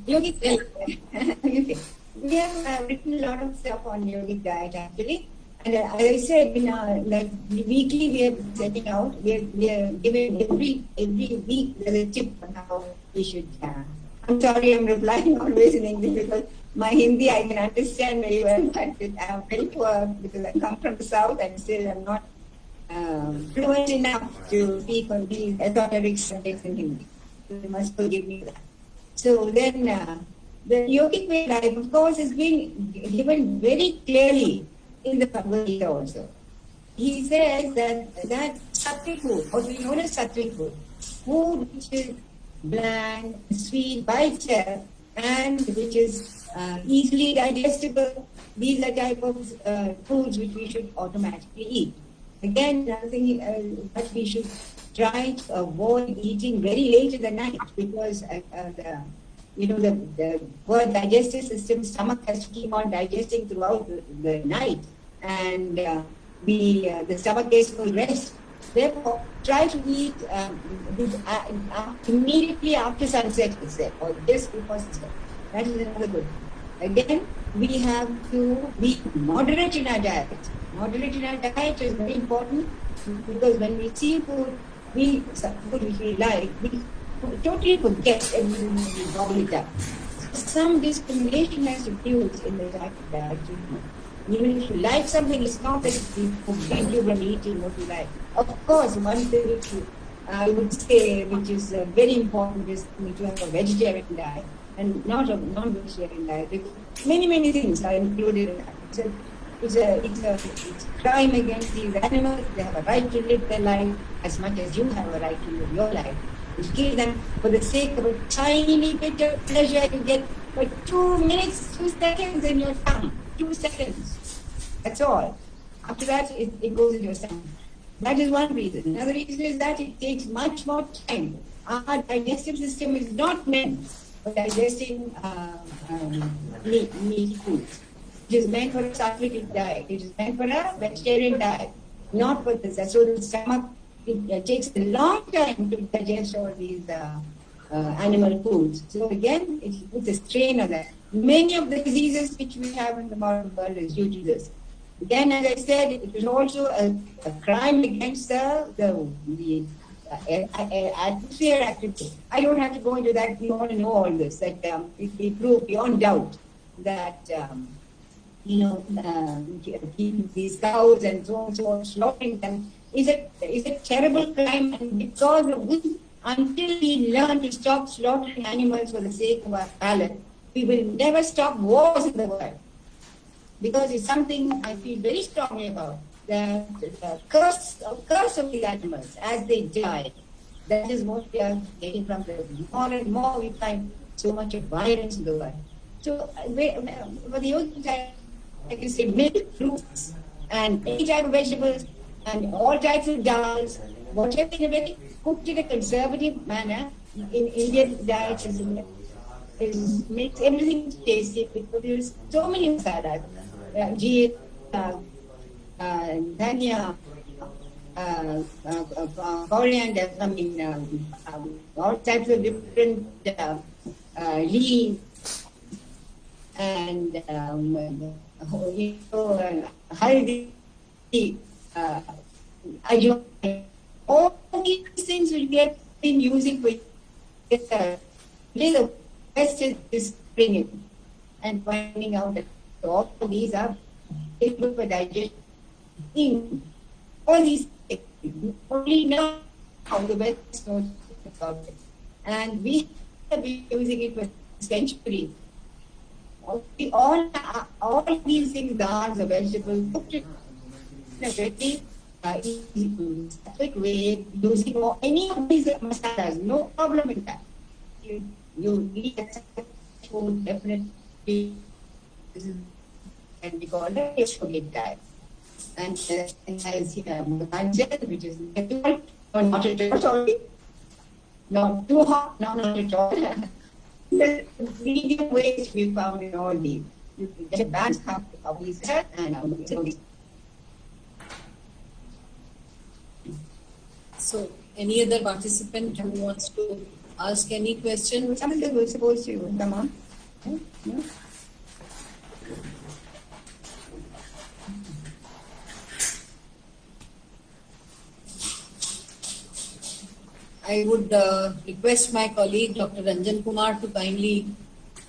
Yogic, okay. We have written a lot of stuff on yogic diet actually. And as I said, like weekly we are setting out, we are giving every week there's a tip on how we should. I'm sorry, I'm replying always in English because my Hindi I can understand very well, but I'm very poor because I come from the south and still I'm not fluent enough to speak on these esoteric subjects in Hindi. So you must forgive me that. So then the yogic way life, of course, is being given very clearly in the Bhagavad Gita also. He says that sattvic food, what we known as sattvic food which is bland, sweet by itself, and which is easily digestible, these are type of foods which we should automatically eat. Again, another thing that we should try to avoid eating very late in the night, because the poor digestive system, stomach has to keep on digesting throughout the night, and the stomach gets no rest. Therefore, try to eat immediately after sunset, or just before sunset. That is another good. Again, we have to be moderate in our diet. Moderate in our diet is very important, because when we see food which we like, we totally forget everything we gobble it up. Some discrimination has to be used in the diet. Even if you like something, it's not that we forbid you from eating what you like. Of course, one thing which I would say, which is very important, is to have a vegetarian diet and not a non-vegetarian diet. Many things are included in that. It's a crime against these animals. They have a right to live their life as much as you have a right to live your life. You kill them for the sake of a tiny bit of pleasure you get for 2 minutes, 2 seconds in your tongue. 2 seconds. That's all. After that, it goes in your stomach. That is one reason. Another reason is that it takes much more time. Our digestive system is not meant for digesting meat foods. It is meant for a sattvic diet. It is meant for a vegetarian diet, not for this. So the stomach, it takes a long time to digest all these animal foods. So again, it puts a strain on that. Many of the diseases which we have in the modern world is due to this. Again, as I said, it is also a crime against the atmosphere activity. I don't have to go into that. You all know all this. That it proved beyond doubt that keeping these cows and so on, slaughtering them is a terrible crime, and because of which, until we learn to stop slaughtering animals for the sake of our palate, we will never stop wars in the world. Because it's something I feel very strongly about, the curse of these animals as they die. That is what we are getting from the more and more we find so much of violence in the world. So for the yogis, I can say milk, fruits, and any type of vegetables, and all types of dals, whatever in a very cooked in a conservative manner. In Indian diet makes everything tasty because there's so many masalas. Jeer, dhania, coriander, all types of different leaves, and haldi, all these things which we have been using for the West is bringing and finding out that all these are able for digestion. All these things, only now how the West knows about it. And we have been using it for centuries. All these things, dals, the vegetables, cooked in a very easy way, using any of these masalas, no problem with that. You eat food, definitely, and we call it yogurt diet. And as Mataji, which is not at all, not too hot, not at all. The medium ways we found in all these. You can get a balance of these and
So, any other participant who wants to ask any question?
Somebody was supposed to come on. No?
I would request my colleague Dr. Ranjan Kumar to kindly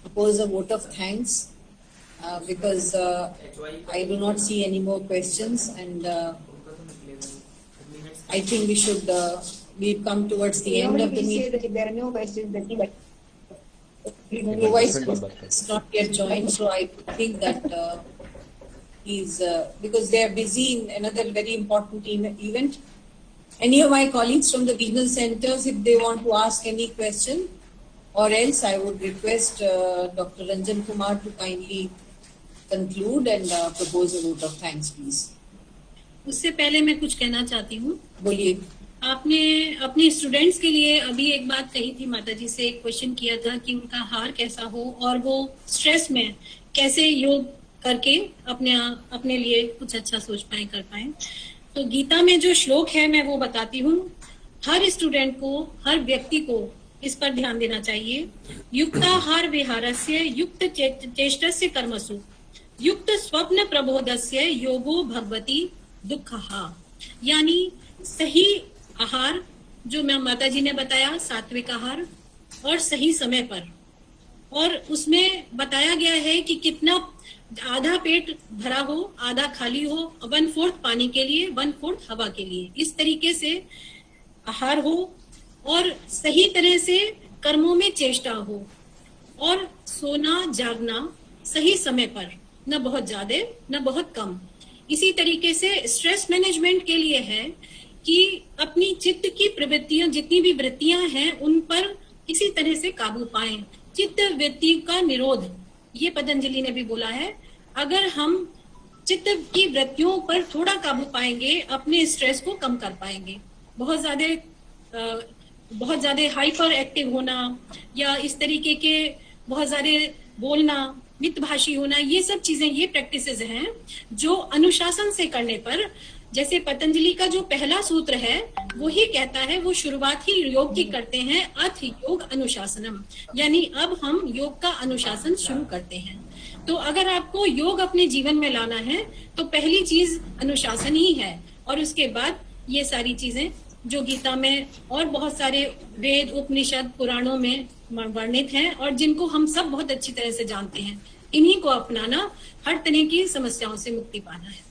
propose a vote of thanks because I do not see any more questions, and I think we should we've come towards the end of the meeting.
If there are no questions, then
The vice president is not yet joined, so I think that he's because they are busy in another very important event. Any of my colleagues from the regional centers, if they want to ask any question, or else I would request Dr. Ranjan Kumar to kindly conclude and propose a vote of thanks, please.
उससे पहले मैं कुछ कहना चाहती हूँ.
बोलिए.
आपने अपने स्टूडेंट्स के लिए अभी एक बात कही थी, माताजी से एक क्वेश्चन किया था कि उनका हार कैसा हो और वो स्ट्रेस में कैसे योग करके अपने लिए कुछ अच्छा सोच पाए, कर पाए. तो गीता में जो श्लोक है मैं वो बताती हूँ. हर स्टूडेंट को, हर व्यक्ति को इस पर ध्यान देना चाहिए. युक्ताहार विहारस्य युक्त चेष्टस्य कर्मसु युक्त स्वप्न प्रबोधस्य योगो भगवती दुःखहा. यानी सही आहार, जो मैं माताजी ने बताया, सात्विक आहार और सही समय पर, और उसमें बताया गया है कि कितना आधा पेट भरा हो, आधा खाली हो, 1/4 पानी के लिए, 1/4 हवा के लिए, इस तरीके से आहार हो और सही तरह से कर्मों में चेष्टा हो और सोना जागना सही समय पर, न बहुत ज्यादा न बहुत कम. इसी तरीके से स्ट्रेस मैनेजमेंट के लिए है कि अपनी चित्त की प्रवृत्तियां, जितनी भी वृत्तियां हैं, उन पर किसी तरह से काबू पाएं. चित्त वृत्ति का निरोध, ये पतंजलि ने भी बोला है. अगर हम चित्त की वृत्तियों पर थोड़ा काबू पाएंगे, अपने स्ट्रेस को कम कर पाएंगे. बहुत ज्यादा हाइपर एक्टिव होना या इस तरीके के बहुत ज्यादा बोलना, मितभाषी होना, ये सब चीजें, ये प्रैक्टिसेस हैं जो अनुशासन से करने पर, जैसे पतंजलि का जो पहला सूत्र है वो ही कहता है, वो शुरुआत ही योग की करते हैं, अथ योग अनुशासनम, यानी अब हम योग का अनुशासन शुरू करते हैं। तो अगर आपको योग अपने जीवन में लाना है तो पहली चीज अनुशासन ही है, और उसके बाद ये सारी चीजें जो गीता में और बहुत सारे वेद, उपनिषद, पुराणों में वर्णित हैं और जिनको हम सब बहुत अच्छी तरह से जानते हैं, इन्हीं को अपनाना, हर तरह की समस्याओं से मुक्ति पाना है।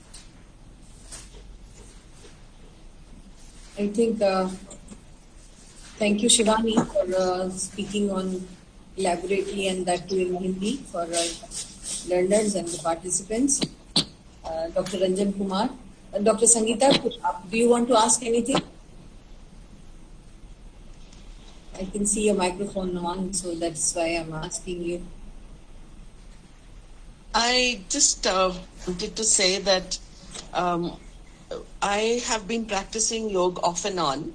I think, thank you Shivani for speaking on elaborately and that too in Hindi for learners and the participants. Dr. Ranjan Kumar, Dr. Sangeeta, do you want to ask anything? I can see your microphone on, so that's why I'm asking you.
I just wanted to say that I have been practicing yoga off and on,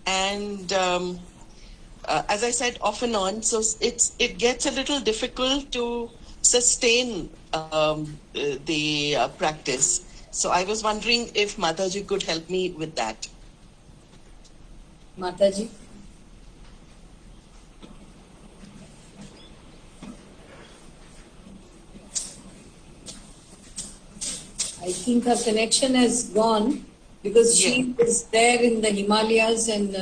and as I said, off and on, so it gets a little difficult to sustain the practice. So I was wondering if Mataji could help me with that.
Mataji? I think her connection has gone because she is there in the Himalayas, and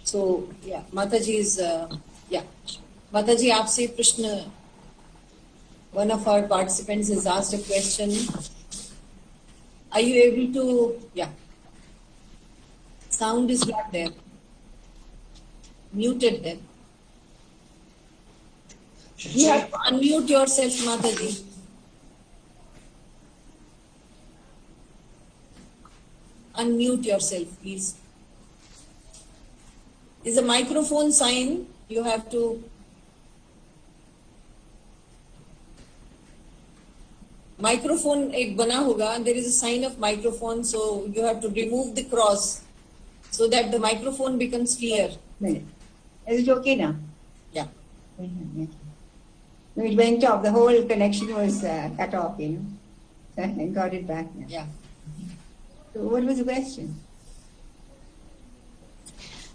so yeah, Mataji is Mataji, aapse Prashna. One of our participants has asked a question. Are you able to? Yeah. Sound is not there. Muted there. You have to unmute yourself, Mataji. Unmute yourself, please. There's a microphone sign. You have to. Microphone ek bana hoga. There is a sign of microphone, so you have to remove the cross so that the microphone becomes clear.
Is it okay now?
Yeah.
No, it went off. The whole connection was cut off, you know. So I got it back now.
Yeah.
So what was the question?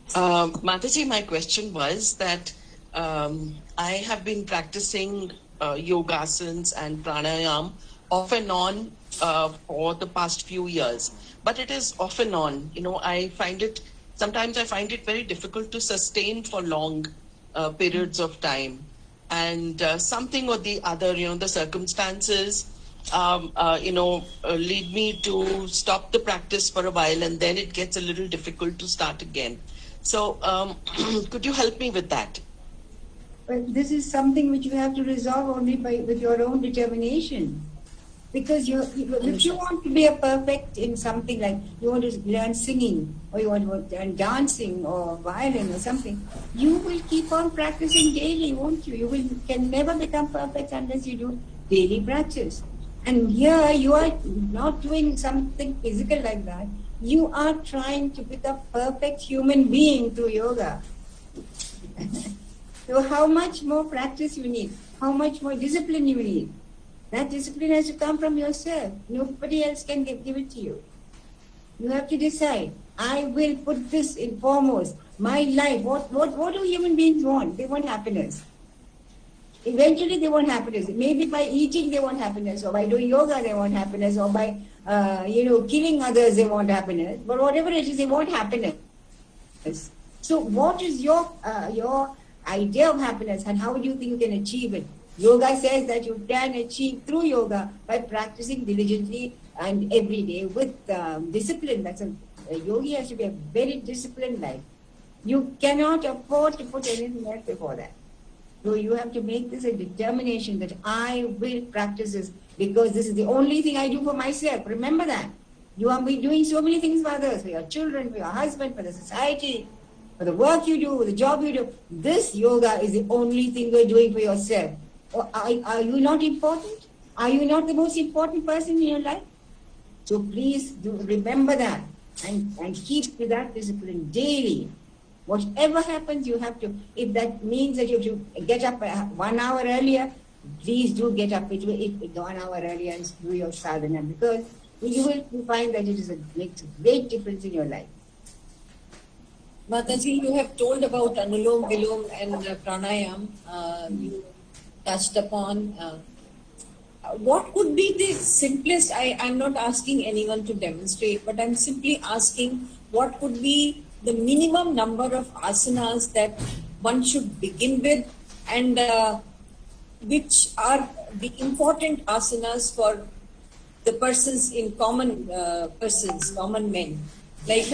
Mataji, my question was that I have been practicing yogasanas and pranayam off and on for the past few years, but it is off and on. You know, sometimes I find it very difficult to sustain for long periods of time, and something or the other, you know, the circumstances lead me to stop the practice for a while, and then it gets a little difficult to start again. So could you help me with that?
But this is something which you have to resolve only with your own determination. Because if you want to be a perfect in something, like you want to learn singing, or you want to learn dancing or violin or something, you will keep on practicing daily, won't you? You can never become perfect unless you do daily practice. And here you are not doing something physical like that. You are trying to become a perfect human being through yoga. So how much more practice you need? How much more discipline you need? That discipline has to come from yourself. Nobody else can give it to you. You have to decide, I will put this in foremost. My life, what do human beings want? They want happiness. Eventually they want happiness. Maybe by eating they want happiness, or by doing yoga they want happiness, or by killing others they want happiness. But whatever it is, they want happiness. So what is your idea of happiness, and how do you think you can achieve it? Yoga says that you can achieve through yoga by practicing diligently and every day with discipline. A yogi has to be a very disciplined life. You cannot afford to put anything else before that. So you have to make this a determination that I will practice this because this is the only thing I do for myself. Remember that. You are doing so many things for others, for your children, for your husband, for the society, for the work you do, for the job you do. This yoga is the only thing you're doing for yourself. Or are you not important? Are you not the most important person in your life? So please do remember that and keep to that discipline daily. Whatever happens, you have to, if that means that you have to get up 1 hour earlier, please do get up 1 hour early and do your sadhana, because you will find that makes a great difference in your life.
Mataji, you have told about Anulom Vilom and Pranayam. You touched upon. What could be the simplest? I'm not asking anyone to demonstrate, but I'm simply asking what could be the minimum number of asanas that one should begin with, and which are the important asanas for the persons in common men, like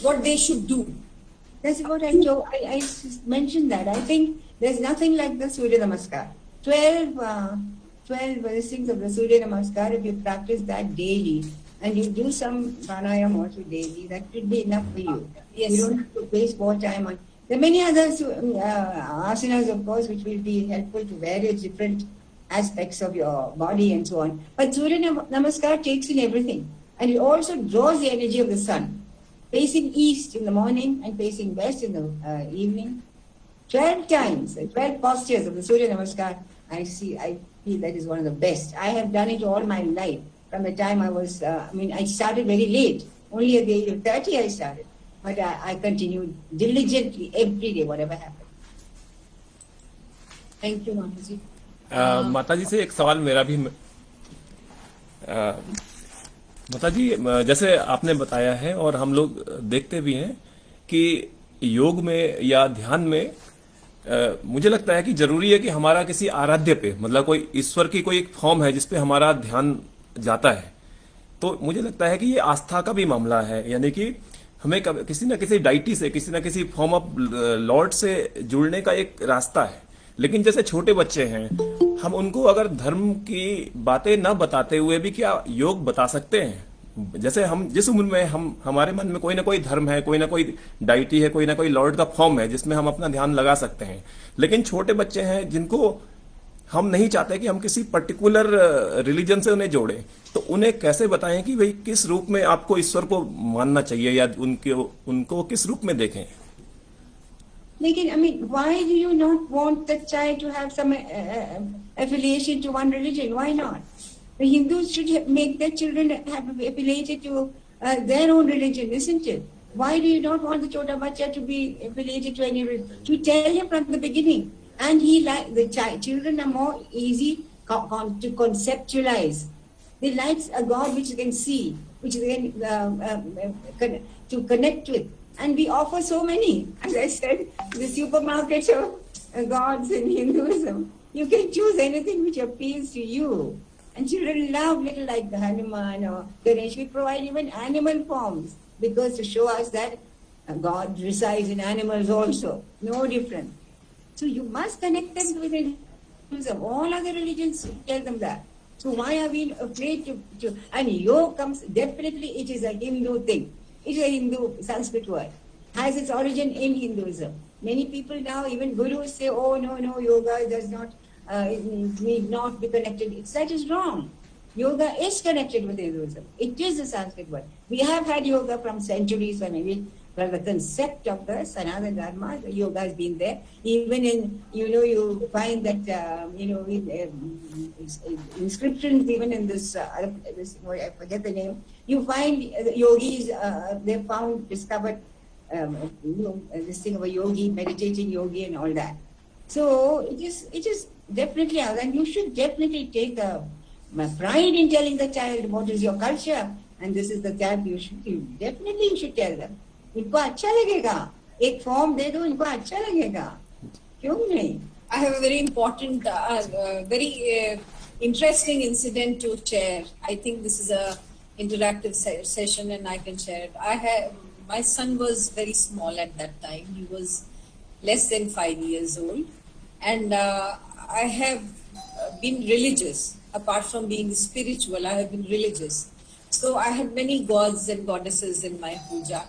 what they should do.
That's what I mentioned that. I think there's nothing like the Surya Namaskar. 12 blessings of the Surya Namaskar, if you practice that daily, and you do some pranayam also daily, that should be enough for you.
Yes.
You don't have to waste more time on. There are many other asanas, of course, which will be helpful to various different aspects of your body and so on. But Surya Namaskar takes in everything. And it also draws the energy of the sun. Facing east in the morning and facing west in the evening. 12 times, 12 postures of the Surya Namaskar, I feel that is one of the best. I have done it all my life. From the time I started very late. Only at the age of 30 I started. But I continued diligently every day, whatever happened.
Thank you, Mataji.
माताजी से एक सवाल मेरा भी माताजी, जैसे आपने बताया है और हम लोग देखते भी हैं कि योग में या ध्यान में मुझे लगता है कि जरूरी है कि हमारा किसी आराध्य पे, मतलब कोई ईश्वर की कोई एक फॉर्म है जिसपे हमारा ध्यान जाता है। तो मुझे लगता है कि ये आस्था का भी मामला है, यानी कि हमें किसी न किसी डाइटी से, किसी न किसी फॉर्म ऑफ लॉर्ड से जुड़ने का एक रास्ता है। लेकिन जैसे छोटे बच्चे हैं, हम उनको अगर धर्म की बातें न बताते हुए भी क्या योग बता सकते हैं? जैसे हम जिस उम्र में हमारे मन में कोई ना कोई धर्म है, कोई ना कोई डाइटी है, कोई ना कोई लॉर्ड का फॉर्म है जिसमें हम अपना ध्यान लगा सकते हैं। लेकिन छोटे बच्चे हैं जिनको हम नहीं चाहते कि हम किसी पर्टिकुलर रिलीजन से उन्हें जोड़ें, तो उन्हें कैसे बताएं कि भाई किस रूप में आपको ईश्वर को मानना चाहिए या उनको किस रूप में देखें?
लेकिन why do you not want the child to have some affiliation to one religion? Why not? The Hindus should make their children have affiliated to their own religion, isn't it? Why do you not want the chota bacha to be affiliated to any religion? To tell him from the beginning. And children are more easy to conceptualize. They like a God which they can see, which they can to connect with. And we offer so many. As I said, the supermarket of gods in Hinduism. You can choose anything which appeals to you. And children love little like the Hanuman or Ganesh. We provide even animal forms because to show us that God resides in animals also. No different. So you must connect them with Hinduism. All other religions tell them that. So why are we afraid to and yoga comes, definitely it is a Hindu thing. It is a Hindu Sanskrit word. Has its origin in Hinduism. Many people now, even gurus say, oh no, yoga does not, need not be connected. That is wrong. Yoga is connected with Hinduism. It is a Sanskrit word. We have had yoga from centuries, or maybe from the concept of the Sanatana Dharma, the yoga has been there. Even in, you find that, inscriptions, even in this, I forget the name, you find yogis, they discovered this thing of a yogi, meditating yogi and all that. So it is definitely out, and you should definitely take pride in telling the child what is your culture, and this is the type you should tell them. इनको अच्छा लगेगा, एक form दे दो, इनको अच्छा लगेगा, क्यों नहीं?
I have a very important, very interesting incident to share. I think this is a interactive session and I can share it. My son was very small at that time. He was less than 5 years old. And I have been religious. Apart from being spiritual, I have been religious. So I had many gods and goddesses in my puja.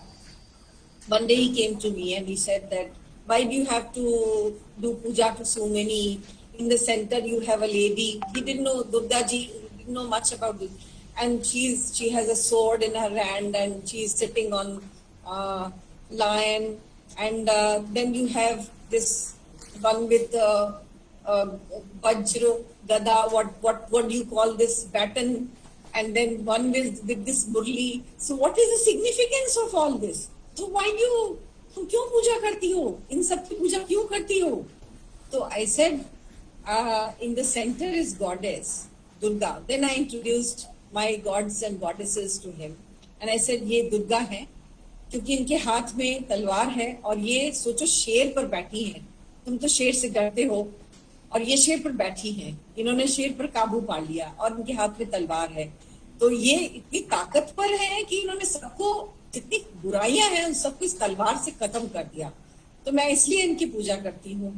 One day he came to me and he said that, why do you have to do puja to so many? In the center you have a lady. He didn't know, Durgaji didn't know much about it. And she has a sword in her hand and she's sitting on lion. And then you have this one with Vajra, Gada, what do you call this, baton, and then one with this Murli. So what is the significance of all this? So why तुम क्यों पूजा करती हो? इन सब की पूजा क्यों करती हो? So I said, in the center is goddess Durga. Then I introduced my gods and goddesses to him, and I said, ये दुर्गा है क्योंकि इनके हाथ में तलवार है और ये सोचो शेर पर बैठी हैं. तुम तो शेर से डरते हो और ये शेर पर बैठी हैं. इन्होंने शेर पर काबू पा लिया और इनके हाथ में तलवार है. तो ये इतनी ताकतवर है कि इन्होंने सबको, जितनी बुराइयां हैं उन सबको इस तलवार से खत्म कर दिया. तो मैं इसलिए इनकी पूजा करती हूँ.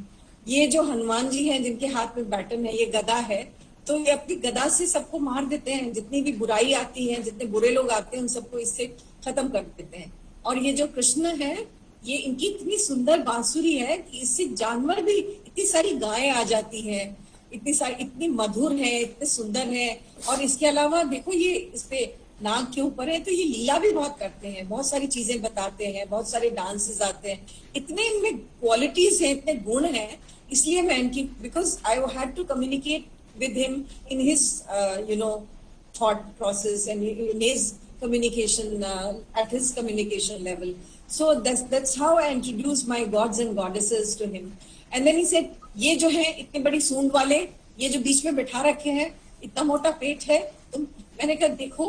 ये जो हनुमान जी हैं जिनके हाथ में बैटन है, ये गदा है, तो ये अपनी गदा से सबको मार देते हैं. जितनी भी बुराई आती है, जितने बुरे लोग आते हैं, उन सबको इससे खत्म कर देते हैं. और ये जो कृष्ण है, ये इनकी इतनी सुंदर बांसुरी है कि इससे जानवर भी, इतनी सारी गायें आ जाती हैं, इतनी मधुर है, इतने सुंदर है. और इसके अलावा देखो ये इस पे नाग के ऊपर है, तो ये लीला भी बहुत करते हैं, बहुत सारी चीजें बताते हैं, बहुत सारे डांसेस आते हैं. इतने इनमें क्वालिटीज हैं, इतने गुण हैं. इसलिए मैं इनकी, because I had to communicate with him in his thought process and in his communication, at his communication level. So that's how I introduced my gods and goddesses to him. And then he said, ये जो है इतने बड़ी सूंड वाले, ये जो बीच में बिठा रखे हैं, इतना मोटा पेट है. तो मैंने कहा देखो,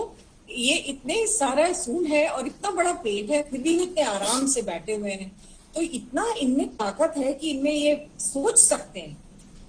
ये इतने सारा सूंड है और इतना बड़ा पेट है, फिर भी इतने आराम से बैठे हुए हैं. तो इतना इनमें ताकत है कि इनमें ये सोच सकते हैं.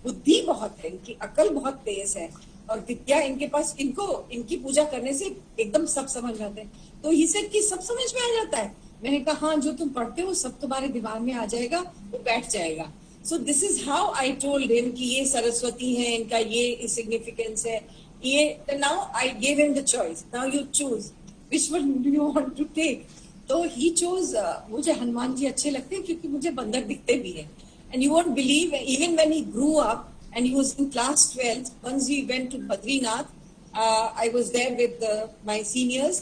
बुद्धि बहुत है, इनकी अकल बहुत तेज है और विद्या इनके पास. इनकी पूजा करने से एकदम सब समझ आते हैं. तो ही से कि सब समझ में आ जाता है. मैंने कहा हाँ, जो तुम पढ़ते हो सब तुम्हारे दिमाग में आ जाएगा, वो बैठ जाएगा. So this is how I told him कि ये सरस्वती है, इनका ये सिग्निफिकेंस है. ये now I give him the choice, now you choose which one do you want to take. तो ही चोज, मुझे हनुमान जी अच्छे लगते हैं क्योंकि मुझे बंदर दिखते भी हैं. And you won't believe, even when he grew up and he was in class 12, once we went to Badrinath, I was there with my seniors.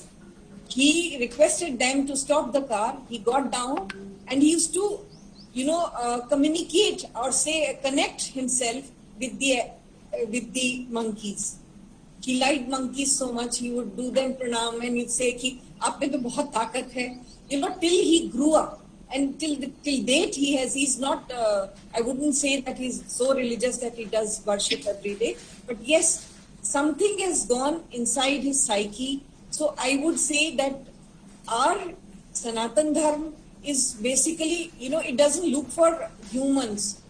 He requested them to stop the car. He got down and he used to communicate or say connect himself with the monkeys. He liked monkeys so much, he would do them pranam and he'd say कि आप में तो बहुत ताकत है. Till he grew up. And till date, he's not, I wouldn't say that he's so religious that he does worship every day. But yes, something has gone inside his psyche. So I would say that our Sanatan Dharma is basically, it doesn't look for humans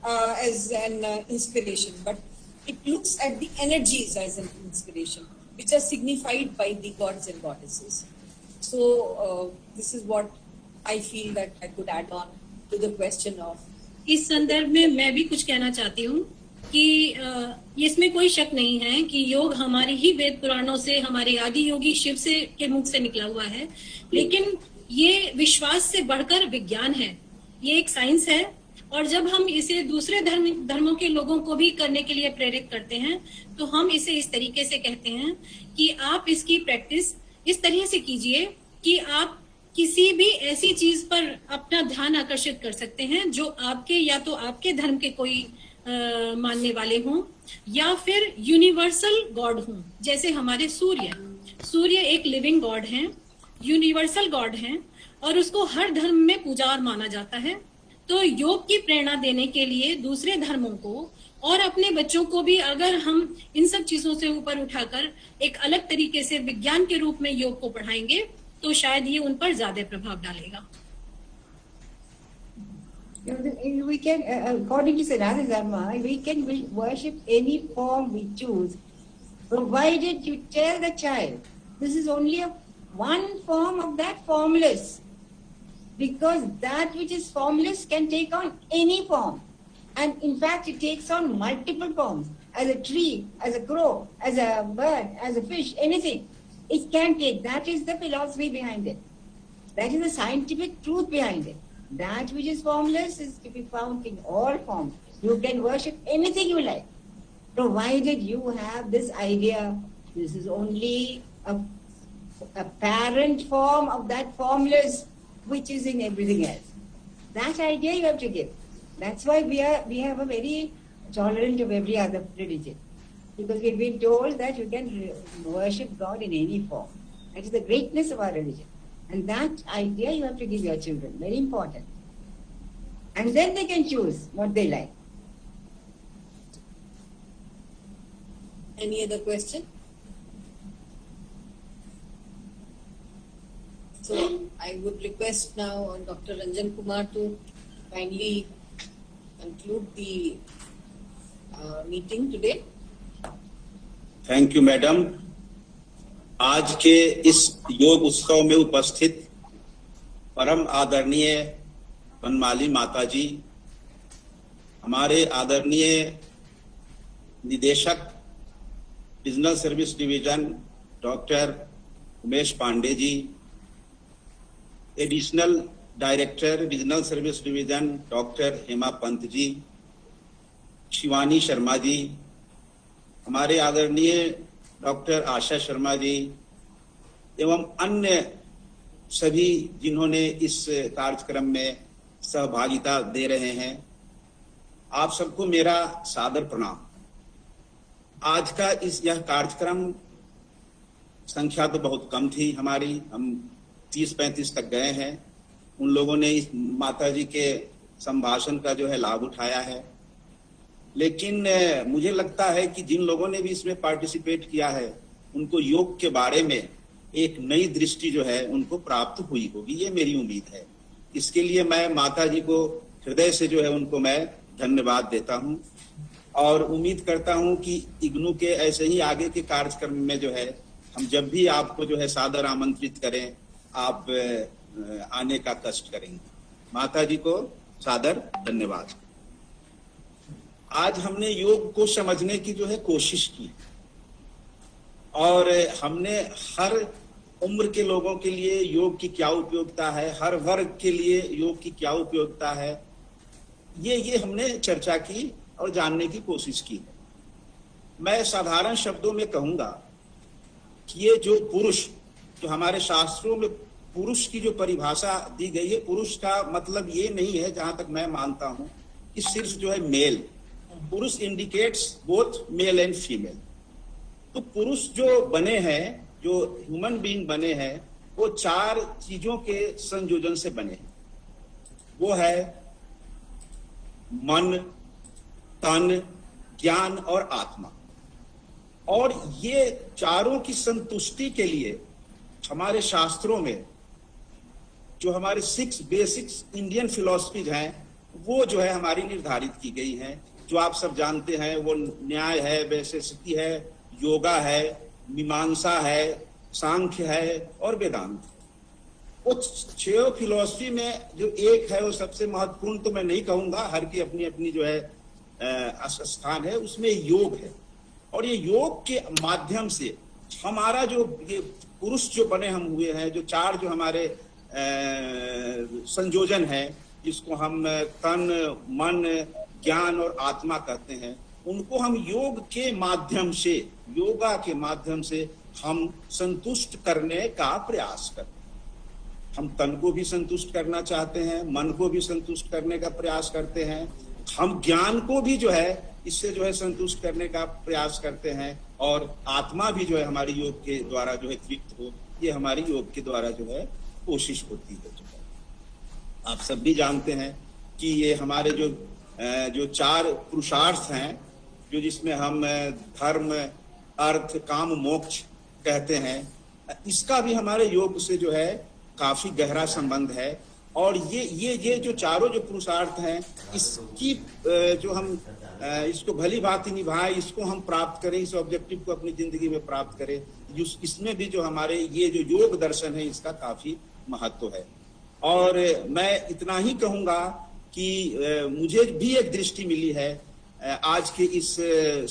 as an inspiration, but it looks at the energies as an inspiration, which are signified by the gods and goddesses. So this is what I feel that I could add on to the question of.
इस संदर्भ में मैं भी कुछ कहना चाहती हूँ कि इसमें कोई शक नहीं है कि योग हमारे ही वेद पुराणों से, हमारे आदि योगी शिव से के मुख से निकला हुआ है. लेकिन ये विश्वास से बढ़कर विज्ञान है, ये एक साइंस है. और जब हम इसे दूसरे धर्मों के लोगों को भी करने के लिए प्रेरित करते हैं, तो हम इसे इस तरीके से कहते हैं कि आप इसकी प्रैक्टिस इस तरह से कीजिए कि आप किसी भी ऐसी चीज पर अपना ध्यान आकर्षित कर सकते हैं जो आपके या तो आपके धर्म के कोई मानने वाले हों या फिर यूनिवर्सल गॉड हों. जैसे हमारे सूर्य एक लिविंग गॉड हैं, यूनिवर्सल गॉड हैं और उसको हर धर्म में पूजा और माना जाता है. तो योग की प्रेरणा देने के लिए दूसरे धर्मों को और अपने बच्चों को भी अगर हम इन सब चीजों से ऊपर उठाकर एक अलग तरीके से विज्ञान के रूप में योग को पढ़ाएंगे, तो शायद ये उन पर ज्यादा प्रभाव डालेगा.
We can, according to Sanatana Dharma, we can worship any form we choose, provided you tell the child this is only one form of that formless, because that which is formless can take on any form, and in fact it takes on multiple forms, as a tree, as a crow, as a bird, as a fish, anything. It can take. That is the philosophy behind it. That is the scientific truth behind it. That which is formless is to be found in all forms. You can worship anything you like, provided you have this idea, this is only a parent form of that formless which is in everything else. That idea you have to give. That's why we have a very tolerant of every other religion. Because we've been told that you can worship God in any form. That is the greatness of our religion. And that idea you have to give your children, very important. And then they can choose what they like.
Any other question? So I would request now Dr. Ranjan Kumar to kindly conclude the meeting today.
Thank you madam. आज के इस योग उत्सव में उपस्थित परम आदरणीय वनमाली माता जी, हमारे आदरणीय निदेशक regional service division doctor Umesh Pande ji, additional director regional service division doctor Hema Pant ji, Shivani Sharma ji, हमारे आदरणीय डॉक्टर आशा शर्मा जी एवं अन्य सभी जिन्होंने इस कार्यक्रम में सहभागिता दे रहे हैं, आप सबको मेरा सादर प्रणाम। आज का यह कार्यक्रम संख्या तो बहुत कम थी हमारी, हम 30-35 तक गए हैं। उन लोगों ने इस माता जी के संभाषण का जो है लाभ उठाया है, लेकिन मुझे लगता है कि जिन लोगों ने भी इसमें पार्टिसिपेट किया है उनको योग के बारे में एक नई दृष्टि जो है उनको प्राप्त हुई होगी, ये मेरी उम्मीद है। इसके लिए मैं माता जी को हृदय से जो है उनको मैं धन्यवाद देता हूं और उम्मीद करता हूं कि इग्नू के ऐसे ही आगे के कार्यक्रम में जो है हम जब भी आपको जो है सादर आमंत्रित करें, आप आने का कष्ट करेंगे। माता जी को सादर धन्यवाद। आज हमने योग को समझने की जो है कोशिश की और हमने हर उम्र के लोगों के लिए योग की क्या उपयोगिता है, हर वर्ग के लिए योग की क्या उपयोगिता है, ये हमने चर्चा की और जानने की कोशिश की। मैं साधारण शब्दों में कहूंगा कि ये जो पुरुष, जो हमारे शास्त्रों में पुरुष की जो परिभाषा दी गई है, पुरुष का मतलब ये नहीं है, जहां तक मैं मानता हूं, कि सिर्फ जो है मेल। पुरुष indicates both male and female. तो पुरुष जो बने हैं, जो ह्यूमन बीइंग बने हैं, वो 4 चीजों के संयोजन से बने हैं। वो है मन, तन, ज्ञान और आत्मा। और ये चारों की संतुष्टि के लिए हमारे शास्त्रों में जो हमारे 6 बेसिक्स इंडियन फिलॉसफीज हैं, वो जो है हमारी निर्धारित की गई हैं, जो आप सब जानते हैं। वो न्याय है, वैशेषिकी है, योगा है, मीमांसा है, सांख्य है और वेदांत। वो 6 फिलॉसफी में जो एक है वो सबसे महत्वपूर्ण, तो मैं नहीं कहूंगा, हर की अपनी अपनी जो है स्थान है, उसमें योग है। और ये योग के माध्यम से हमारा जो ये पुरुष जो बने हम हुए हैं, जो 4 जो हमारे संयोजन है, जिसको हम तन, मन, ज्ञान और आत्मा कहते हैं, उनको हम योग के माध्यम से, योगा के माध्यम से हम संतुष्ट करने का प्रयास करते हैं। हम तन को भी संतुष्ट करना चाहते हैं, मन को भी संतुष्ट करने का प्रयास करते हैं, हम ज्ञान को भी जो है इससे जो है संतुष्ट करने का प्रयास करते हैं, और आत्मा भी जो है हमारी योग के द्वारा जो है तृप्त हो, ये हमारी योग के द्वारा जो है कोशिश होती है। जो है आप सब भी जानते हैं कि ये हमारे जो 4 पुरुषार्थ हैं, जो जिसमें हम धर्म, अर्थ, काम, मोक्ष कहते हैं, इसका भी हमारे योग से जो है काफी गहरा संबंध है। और ये जो चारों जो पुरुषार्थ हैं, इसकी जो हम इसको भली भांति निभाएं, इसको हम प्राप्त करें, इस ऑब्जेक्टिव को अपनी जिंदगी में प्राप्त करें, इसमें भी जो हमारे ये जो योग दर्शन है, इसका काफी महत्व है। और मैं इतना ही कहूंगा कि मुझे भी एक दृष्टि मिली है आज के इस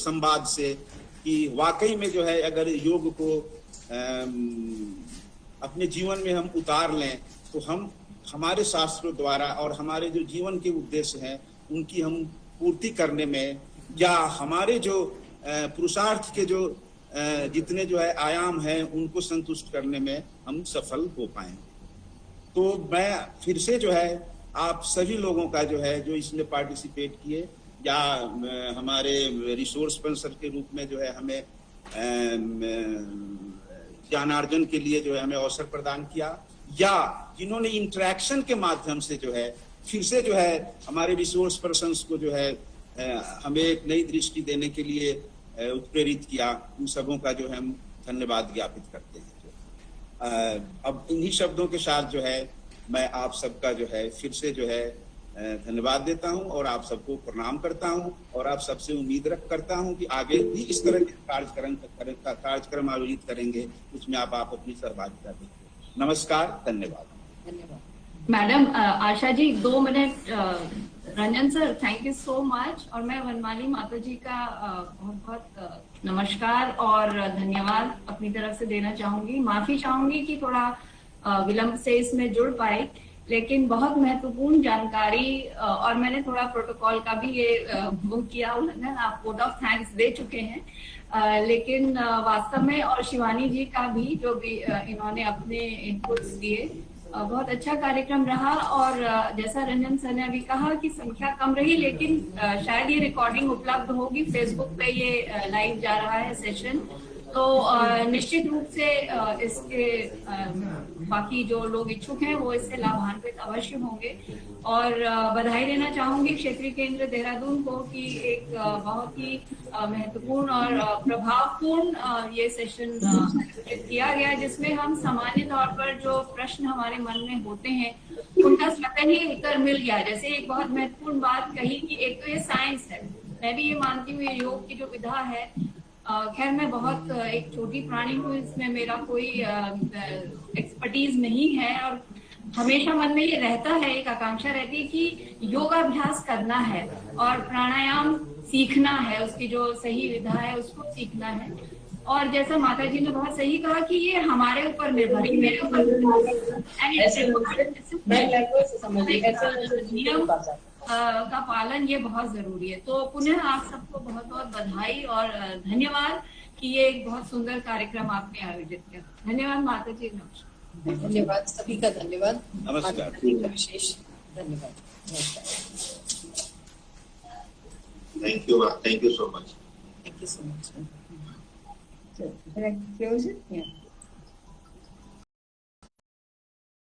संवाद से, कि वाकई में जो है अगर योग को अपने जीवन में हम उतार लें, तो हम हमारे शास्त्रों द्वारा और हमारे जो जीवन के उद्देश्य हैं उनकी हम पूर्ति करने में, या हमारे जो पुरुषार्थ के जो जितने जो है आयाम हैं उनको संतुष्ट करने में हम सफल हो पाएंगे। तो मैं फिर से जो है आप सभी लोगों का जो है जो इसमें पार्टिसिपेट किए, या हमारे रिसोर्स पर्सन के रूप में जो है हमें ज्ञानार्जन के लिए जो है हमें अवसर प्रदान किया, या जिन्होंने इंटरेक्शन के माध्यम से जो है फिर से जो है हमारे रिसोर्स पर्सन को जो है हमें एक नई दृष्टि देने के लिए उत्प्रेरित किया, उन सबों का जो है हम धन्यवाद ज्ञापित करते हैं। अब इन्हीं शब्दों के साथ जो है मैं आप सबका जो है फिर से जो है धन्यवाद देता हूं और आप सबको प्रणाम करता हूं और आप सबसे उम्मीद करता हूं कि आगे भी इस तरह के कार्यक्रम आयोजित करेंगे, उसमें आप अपनी सहभागिता देंगे। नमस्कार, धन्यवाद।
Madam Asha ji 2 minute. Ranjan sir thank you so much. और मैं वनमाली माता जी का बहुत बहुत नमस्कार और धन्यवाद अपनी तरफ से देना चाहूंगी। माफी चाहूंगी कि थोड़ा विलंब से इसमें जुड़ पाई, लेकिन बहुत महत्वपूर्ण जानकारी और मैंने थोड़ा प्रोटोकॉल का भी ये बुक किया उल्लंघन, आप वोट ऑफ थैंक्स दे चुके हैं, लेकिन वास्तव में और शिवानी जी का भी जो भी इन्होंने अपने इनपुट्स दिए, बहुत अच्छा कार्यक्रम रहा। और जैसा रंजन सर ने अभी कहा कि संख्या कम रही, लेकिन शायद ये रिकॉर्डिंग उपलब्ध होगी, फेसबुक पे ये लाइव जा रहा है सेशन, तो निश्चित रूप से इसके बाकी जो लोग इच्छुक हैं वो इससे लाभान्वित अवश्य होंगे। और बधाई देना चाहूंगी क्षेत्रीय केंद्र देहरादून को कि एक बहुत ही महत्वपूर्ण और प्रभावपूर्ण ये सेशन आयोजित किया गया, जिसमें हम सामान्य तौर पर जो प्रश्न हमारे मन में होते हैं उनका स्वतः ही उत्तर मिल गया। जैसे एक बहुत महत्वपूर्ण बात कही कि एक तो ये साइंस है, मैं भी ये मानती हूँ ये योग की जो विधा है, खैर मैं बहुत एक छोटी प्राणी हूँ, इसमें मेरा कोई एक्सपर्टीज नहीं है, और हमेशा मन में ये रहता है, एक आकांक्षा रहती है कि योगाभ्यास करना है और प्राणायाम सीखना है, उसकी जो सही विधा है उसको सीखना है। और जैसा माता जी ने बहुत सही कहा कि ये हमारे ऊपर निर्भर है, मेरे ऊपर नियम का पालन ये बहुत जरूरी है। तो पुनः आप सबको बहुत बहुत बधाई और धन्यवाद कि ये एक बहुत सुंदर कार्यक्रम आपने आयोजित किया। धन्यवाद माता जी, नमस्कार।
धन्यवाद, सभी का धन्यवाद,
नमस्कार,
विशेष धन्यवाद।
Thank you so much.
Thank you so much.
So, should I close it? Yeah.